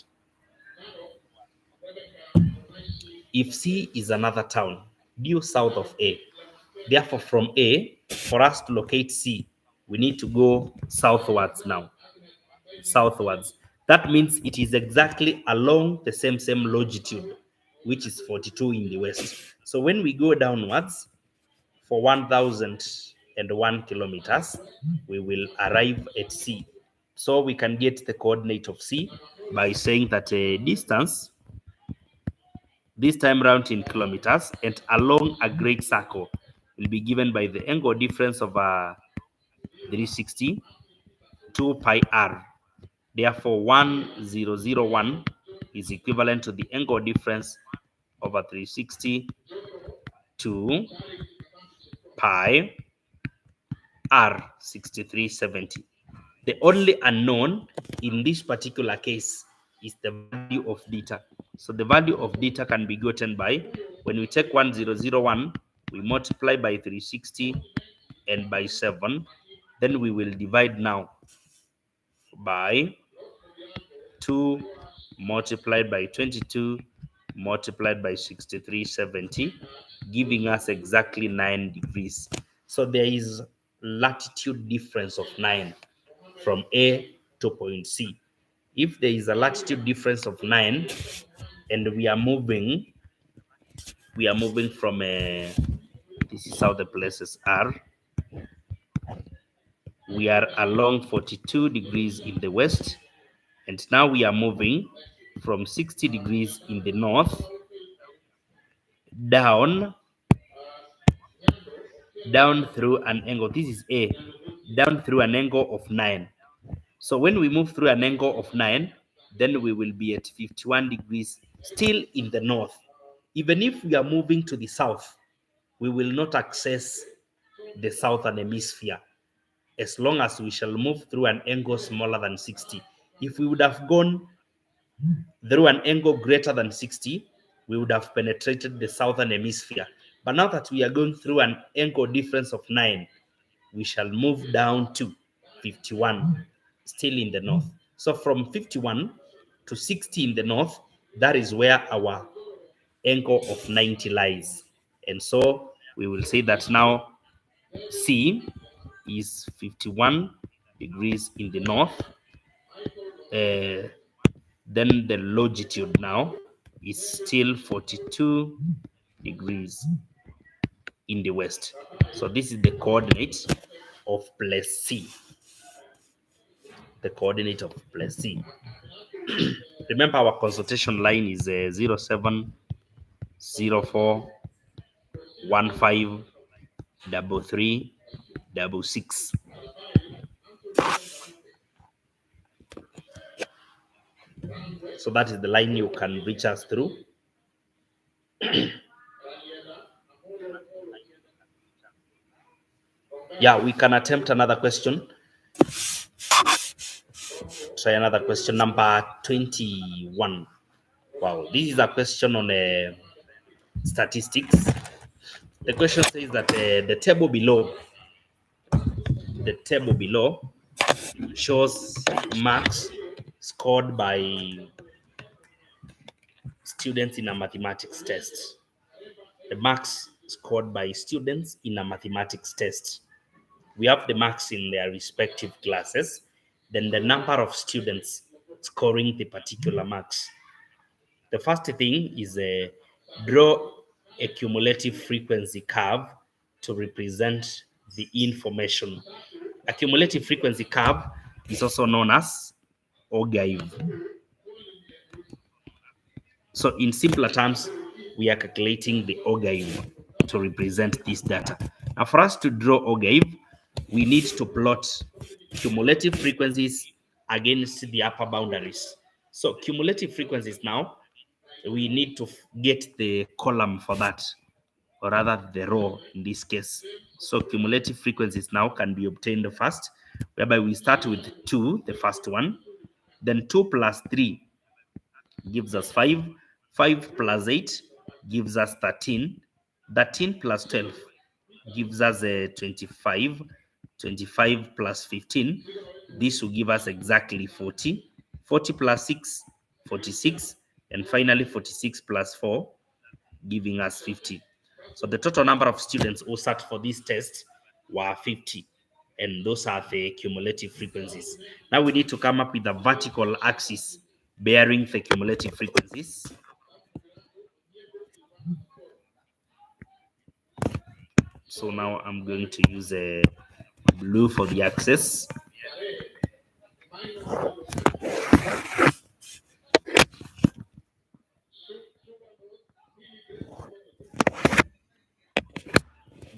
If C is another town due south of A, therefore from A, for us to locate C, we need to go southwards now. Southwards. That means it is exactly along the same longitude, which is 42 in the west. So when we go downwards for 1001 kilometers, we will arrive at C. So we can get the coordinate of C by saying that a distance, this time round in kilometers, and along a great circle will be given by the angle difference of 360, 2 pi r. Therefore, 1001 is equivalent to the angle difference over 360 to pi r 6370. The only unknown in this particular case is the value of theta. So the value of theta can be gotten by, when we take 1001, we multiply by 360 and by 7. Then we will divide now by 2 multiplied by 22 multiplied by 6370, giving us exactly 9 degrees. So there is latitude difference of 9 from A to point C. If there is a latitude difference of 9 and we are moving from this is how the places are. We are along 42 degrees in the west, and now we are moving from 60 degrees in the north down through an angle. This is A, down through an angle of 9. So when we move through an angle of 9, then we will be at 51 degrees, still in the north. Even if we are moving to the south, we will not access the southern hemisphere as long as we shall move through an angle smaller than 60. If we would have gone through an angle greater than 60, we would have penetrated the southern hemisphere. But now that we are going through an angle difference of 9, we shall move down to 51, still in the north. So from 51 to 60 in the north, that is where our angle of 90 lies. And so we will say that now C is 51 degrees in the north. Then the longitude now is still 42 degrees in the west. So this is the coordinate of place C. The coordinate of place C. Remember, our consultation line is 0704153366. So that is the line you can reach us through. Yeah, we can attempt another question. Try another question, number 21. Wow, this is a question on statistics. The question says that the table below shows marks scored by students in a mathematics test. The marks scored by students in a mathematics test. We have the marks in their respective classes, then the number of students scoring the particular marks. The first thing is draw a cumulative frequency curve to represent the information. A cumulative frequency curve is also known as ogive. So in simpler terms, we are calculating the ogive to represent this data. Now for us to draw ogive, we need to plot cumulative frequencies against the upper boundaries. So cumulative frequencies now, we need to get the column for that, or rather the row in this case. So cumulative frequencies now can be obtained first, whereby we start with 2, the first one, then 2 plus 3 gives us 5, 5 plus 8 gives us 13, 13 plus 12 gives us 25, 25 plus 15, this will give us exactly 40, 40 plus 6, 46, and finally 46 plus 4, giving us 50. So the total number of students who sat for this test were 50, and those are the cumulative frequencies. Now we need to come up with a vertical axis bearing the cumulative frequencies. So now I'm going to use a blue for the axis.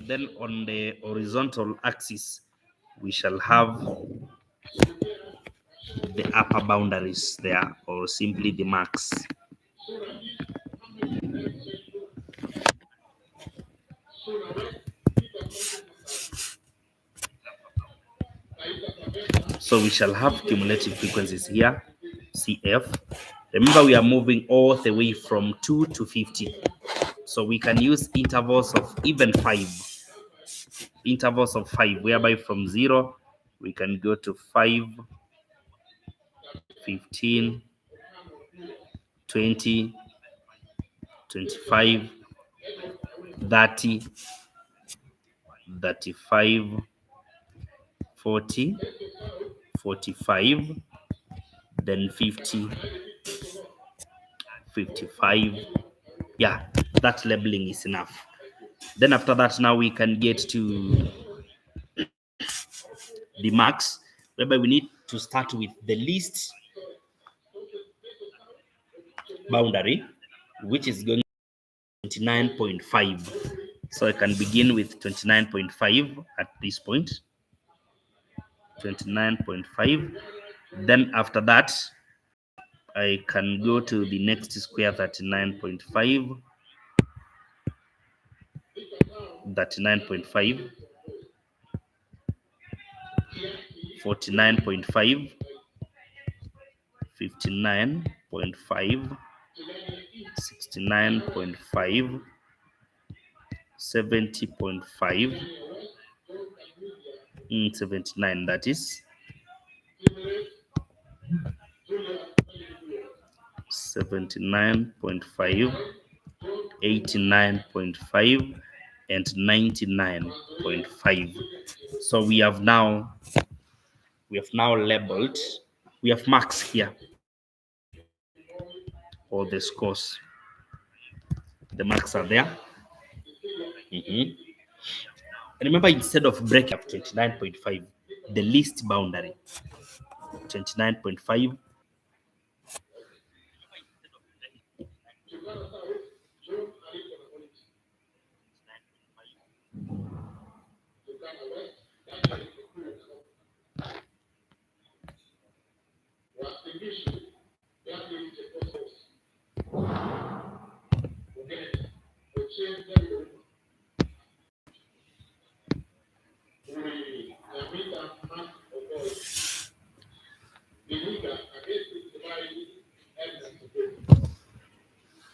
Then on the horizontal axis, we shall have the upper boundaries there, or simply the marks. So we shall have cumulative frequencies here, CF. Remember, we are moving all the way from 2 to 50. So we can use intervals of even 5. Intervals of 5, whereby from 0, we can go to 5, 15, 20, 25, 30, 35, 40, 45, then 50, 55. Yeah, that labeling is enough. Then after that, now we can get to the marks, whereby we need to start with the least boundary, which is going to 29.5. So I can begin with 29.5 at this point. 29.5. Then after that, I can go to the next square, 39.5. 39.5. 49.5. 59.5. 69.5. 70.5. 79, that is 79.5, 89.5, and 99.5. So we have now labeled, we have marks here, all the scores. The marks are there. And remember, instead of breaking up 29.5, the least boundary, 29.5.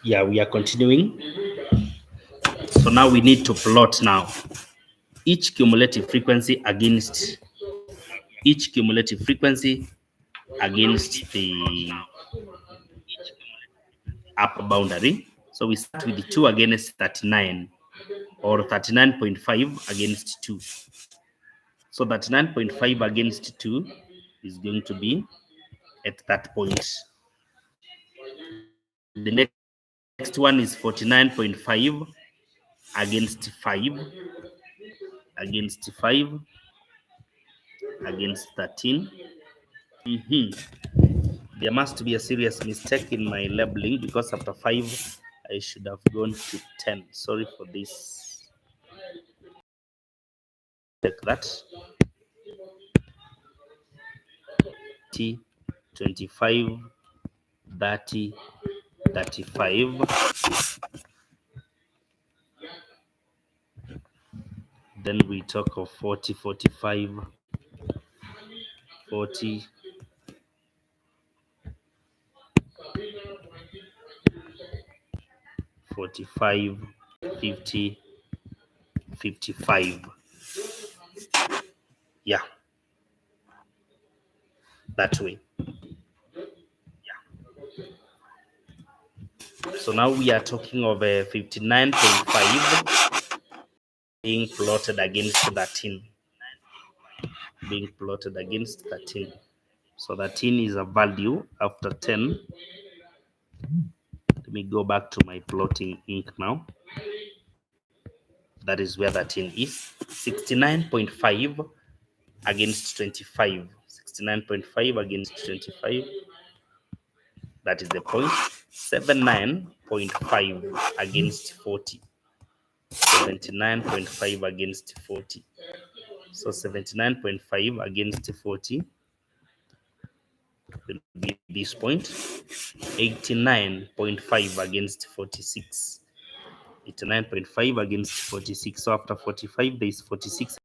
Yeah, we are continuing. So now we need to plot now each cumulative frequency against each cumulative frequency against the upper boundary. So we start with the 2 against 39, or 39.5 against 2. So 39.5 against 2 is going to be at that point. The next one is 49.5 against 5, against 13. There must be a serious mistake in my labeling, because after 5 I should have gone to 10. Sorry for this. Take that. 25, 30, 35. Then we talk of 40, 45, 40, 45, 50, 55. Yeah, that way. So now we are talking of a 59.5 being plotted against 13. Being plotted against 13. So 13 is a value after 10. Let me go back to my plotting ink now. That is where 13 is. 69.5 against 25. 69.5 against 25. That is the point. 79.5 against 40. 79.5 against 40. So 79.5 against 40 will be this point. 89.5 against 46. 89.5 against 46. So after 45, there is 46.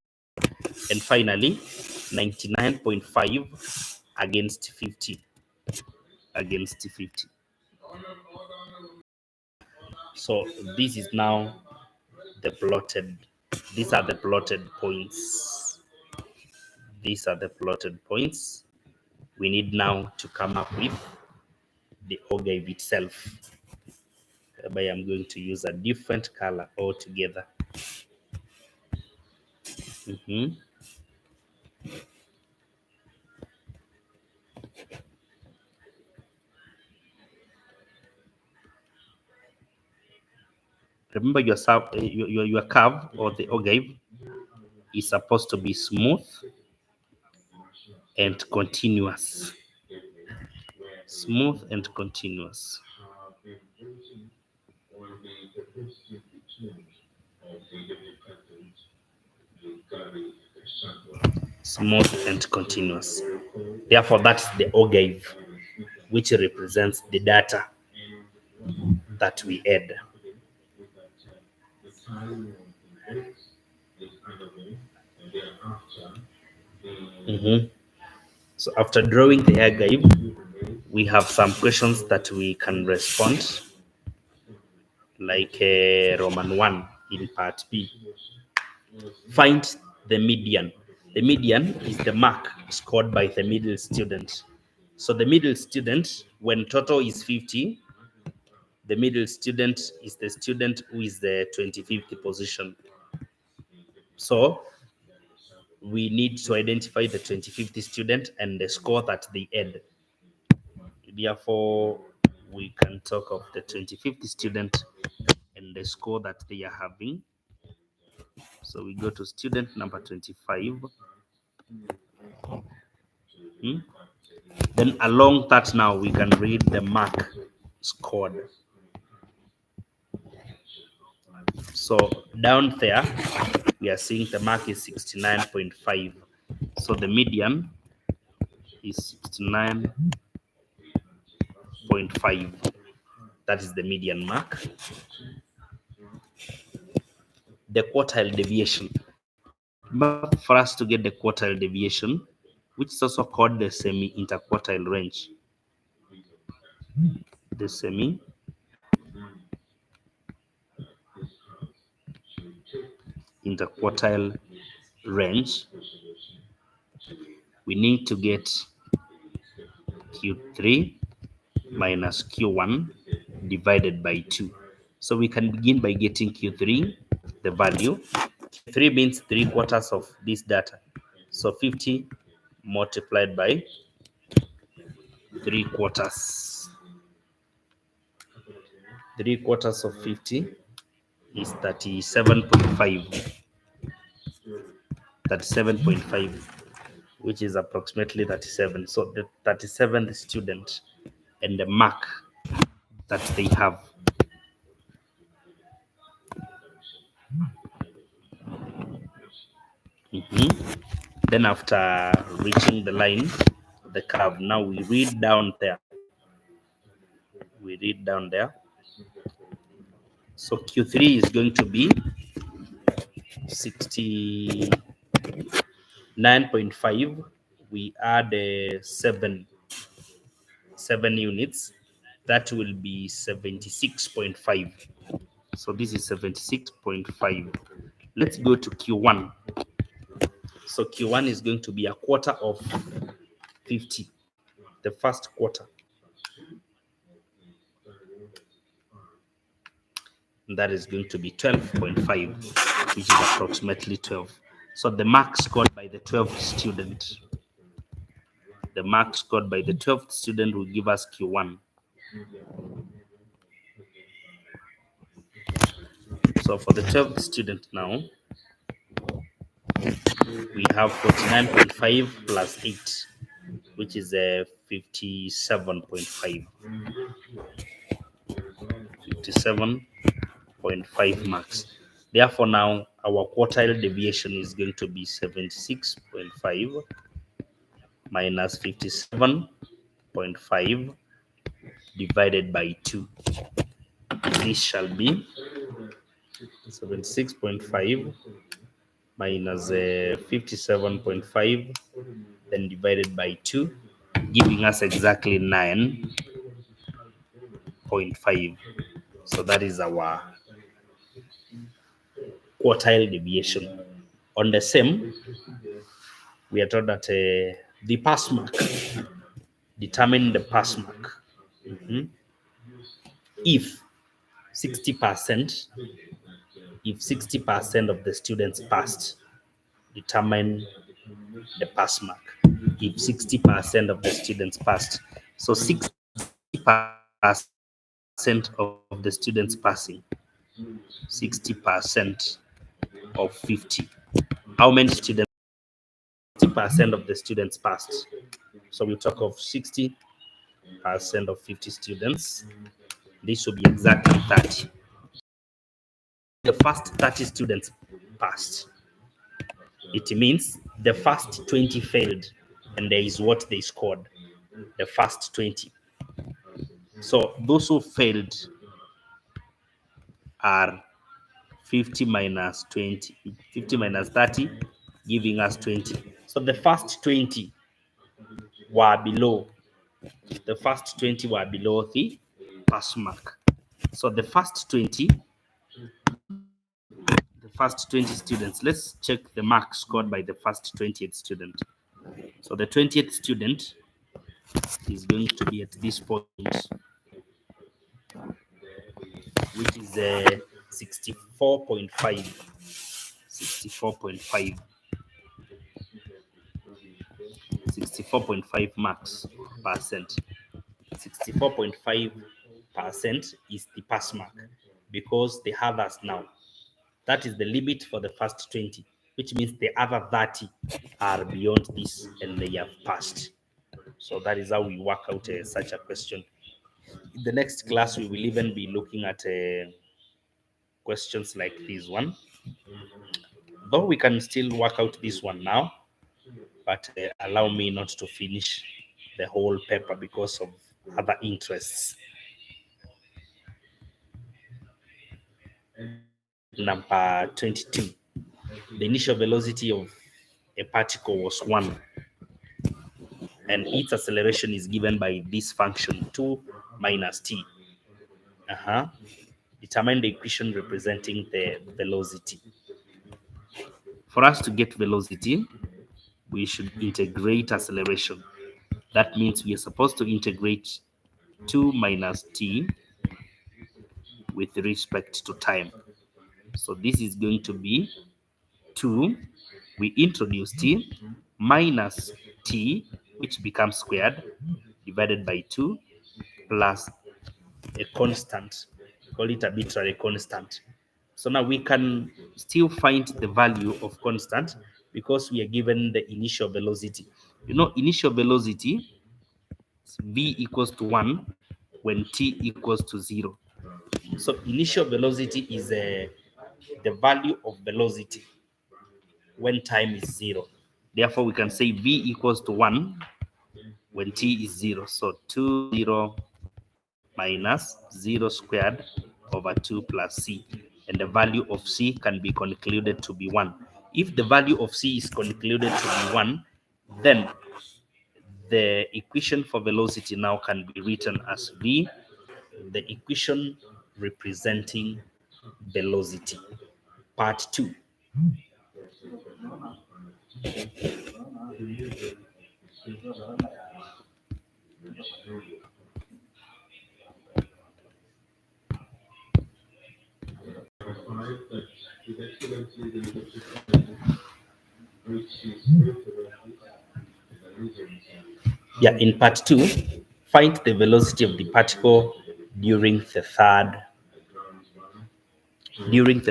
And finally, 99.5 against 50. Against 50. So this is now the plotted, these are the plotted points. These are the plotted points. We need now to come up with the ogive itself. But I'm going to use a different color altogether. Remember your curve, or the ogive, is supposed to be smooth and continuous. Smooth and continuous. Smooth and continuous. Therefore, that's the ogive, which represents the data that we add. So after drawing the ogive, we have some questions that we can respond, like Roman 1 in part B. Find the median. The median is the mark scored by the middle student. So the middle student, when total is 50, the middle student is the student who is the 25th position. So we need to identify the 25th student and the score that they had. Therefore, we can talk of the 25th student and the score that they are having. So we go to student number 25. Then along that, now we can read the mark scored. So down there, we are seeing the mark is 69.5. So the median is 69.5. That is the median mark. The quartile deviation. But for us to get the quartile deviation, which is also called the semi-interquartile range. The semi-interquartile range we need to get Q3 minus Q1 divided by 2. So we can begin by getting Q3, the value. Q3 means 3/4 of this data. So 50 multiplied by 3/4. 3/4 of 50 is 37.5. 37.5, which is approximately 37. So the 37th student and the mark that they have. Then after reaching the line, the curve, now we read down there. We read down there. So Q3 is going to be 69.5. We add 7 units. That will be 76.5. So this is 76.5. Let's go to Q1. So Q1 is going to be 1/4 of 50, the first quarter. And that is going to be 12.5, which is approximately 12. So the mark scored by the 12th student. The mark scored by the 12th student will give us Q1. So for the 12th student now, we have 49.5 plus 8, which is a 57.5. 57.5 marks. Therefore, now our quartile deviation is going to be 76.5 minus 57.5 divided by 2. This shall be 76.5 minus 57.5, then divided by 2, giving us exactly 9.5. So that is our quartile deviation. On the same, we are told that the pass mark, determine the pass mark. If 60%, if 60% of the students passed, determine the pass mark. If 60% of the students passed, so 60% of the students passing, 60% of 50. How many students? 60% of the students passed. So we talk of 60% of 50 students. This will be exactly 30. The first 30 students passed. It means the first 20 failed, and there is what they scored, the first 20. So those who failed are 50 minus 20, 50 minus 30, giving us 20. So the first 20 were below. The first 20 were below the pass mark. So the first 20 students, let's check the mark scored by the first 20th student. So the 20th student is going to be at this point, which is 64.5. 64.5. 64.5 marks percent. 64.5% is the pass mark, because the others now, that is the limit for the first 20, which means the other 30 are beyond this and they have passed. So that is how we work out such a question. In the next class, we will even be looking at questions like this one. Though we can still work out this one now, but allow me not to finish the whole paper because of other interests. Number 22. The initial velocity of a particle was 1, and its acceleration is given by this function 2 minus t. Determine the equation representing the velocity. For us to get velocity, we should integrate acceleration. That means we are supposed to integrate 2 minus t with respect to time. So this is going to be 2. We introduce t minus t, which becomes squared, divided by 2, plus a constant. Call it arbitrary constant. So now we can still find the value of constant because we are given the initial velocity. You know, initial velocity, v equals to 1 when t equals to 0. So initial velocity is the value of velocity when time is 0. Therefore, we can say v equals to 1 when t is 0. So 2, 0 minus 0 squared over 2 plus c. And the value of c can be concluded to be 1. If the value of c is concluded to be 1, then the equation for velocity now can be written as v, the equation representing velocity. Part 2. Yeah, in part 2, find the velocity of the particle during the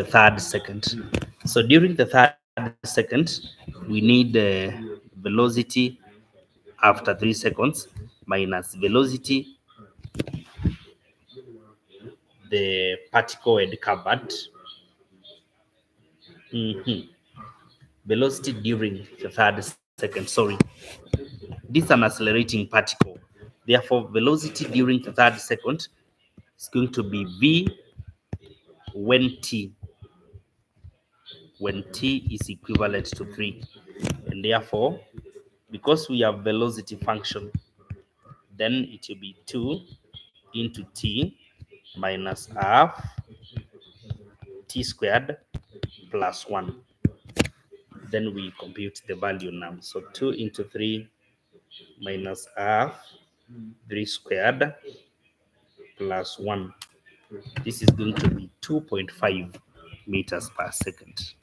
third second. So during the third second, we need the velocity after 3 seconds minus velocity the particle had covered. Velocity during the third second, sorry. This is an accelerating particle. Therefore, velocity during the third second is going to be v when t is equivalent to 3. And therefore, because we have velocity function, then it will be 2 into t minus half t squared plus 1. Then we compute the value now. So 2 into 3 minus half 3 squared plus 1. This is going to be 2.5 meters per second.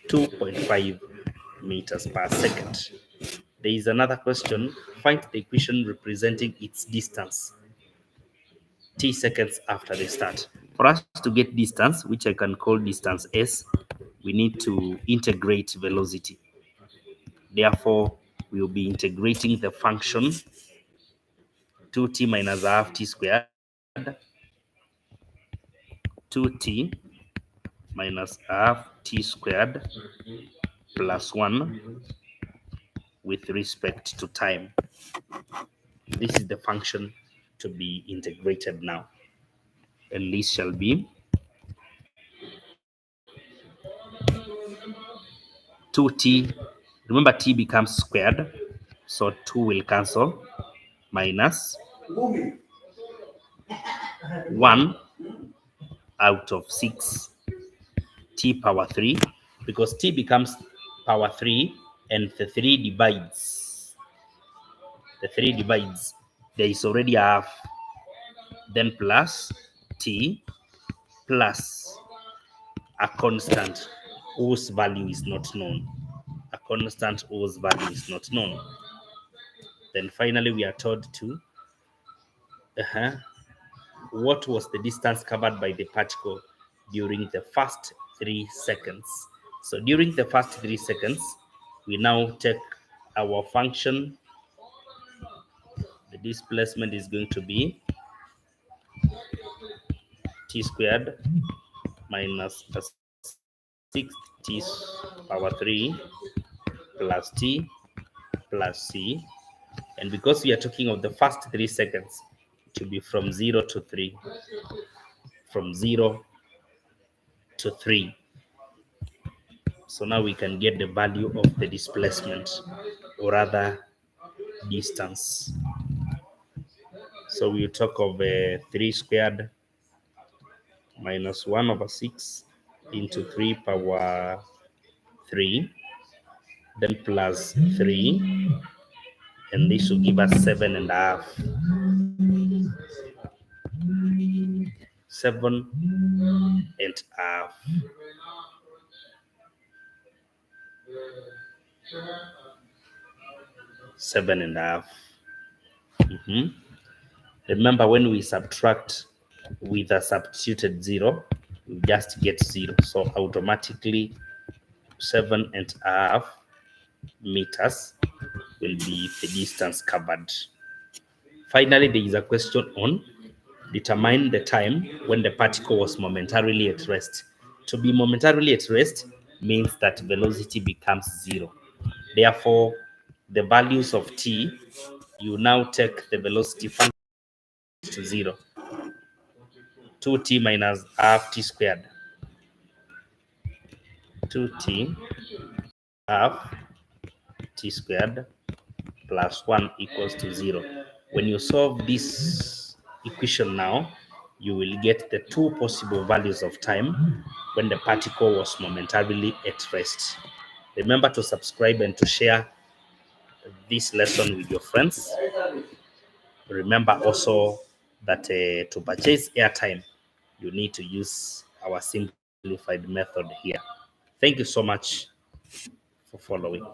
2.5 meters per second. There is another question. Find the equation representing its distance t seconds after the start. For us to get distance, which I can call distance s, we need to integrate velocity. Therefore, we will be integrating the function 2t minus half t squared, 2t minus half t squared plus 1 with respect to time. This is the function to be integrated now. And this shall be 2t. Remember, t becomes squared, so 2 will cancel, minus 1 out of 6 t power 3, because t becomes power 3 and the 3 divides. There is already a half, then plus t plus a constant whose value is not known. A constant whose value is not known. Then finally we are told to what was the distance covered by the particle during the first 3 seconds. So during the first 3 seconds, we now take our function. The displacement is going to be t squared minus a 6 t power 3 plus t plus c. And because we are talking of the first 3 seconds, it will be from 0 to 3. From 0 to 3. So now we can get the value of the displacement, or rather distance. So we talk of 3 squared minus 1 over 6 into 3 power 3, then plus 3, and this will give us 7.5. 7.5. 7.5. Remember, when we subtract with a substituted 0, we just get 0. So automatically 7.5 meters will be the distance covered. Finally, there is a question on determine the time when the particle was momentarily at rest. To be momentarily at rest means that velocity becomes 0. Therefore, the values of t, you now take the velocity function to 0. 2t minus half t squared. 2t half t squared plus 1 equals to 0. When you solve this equation now, you will get the two possible values of time when the particle was momentarily at rest. Remember to subscribe and to share this lesson with your friends. Remember also that to purchase airtime, you need to use our simplified method here. Thank you so much for following.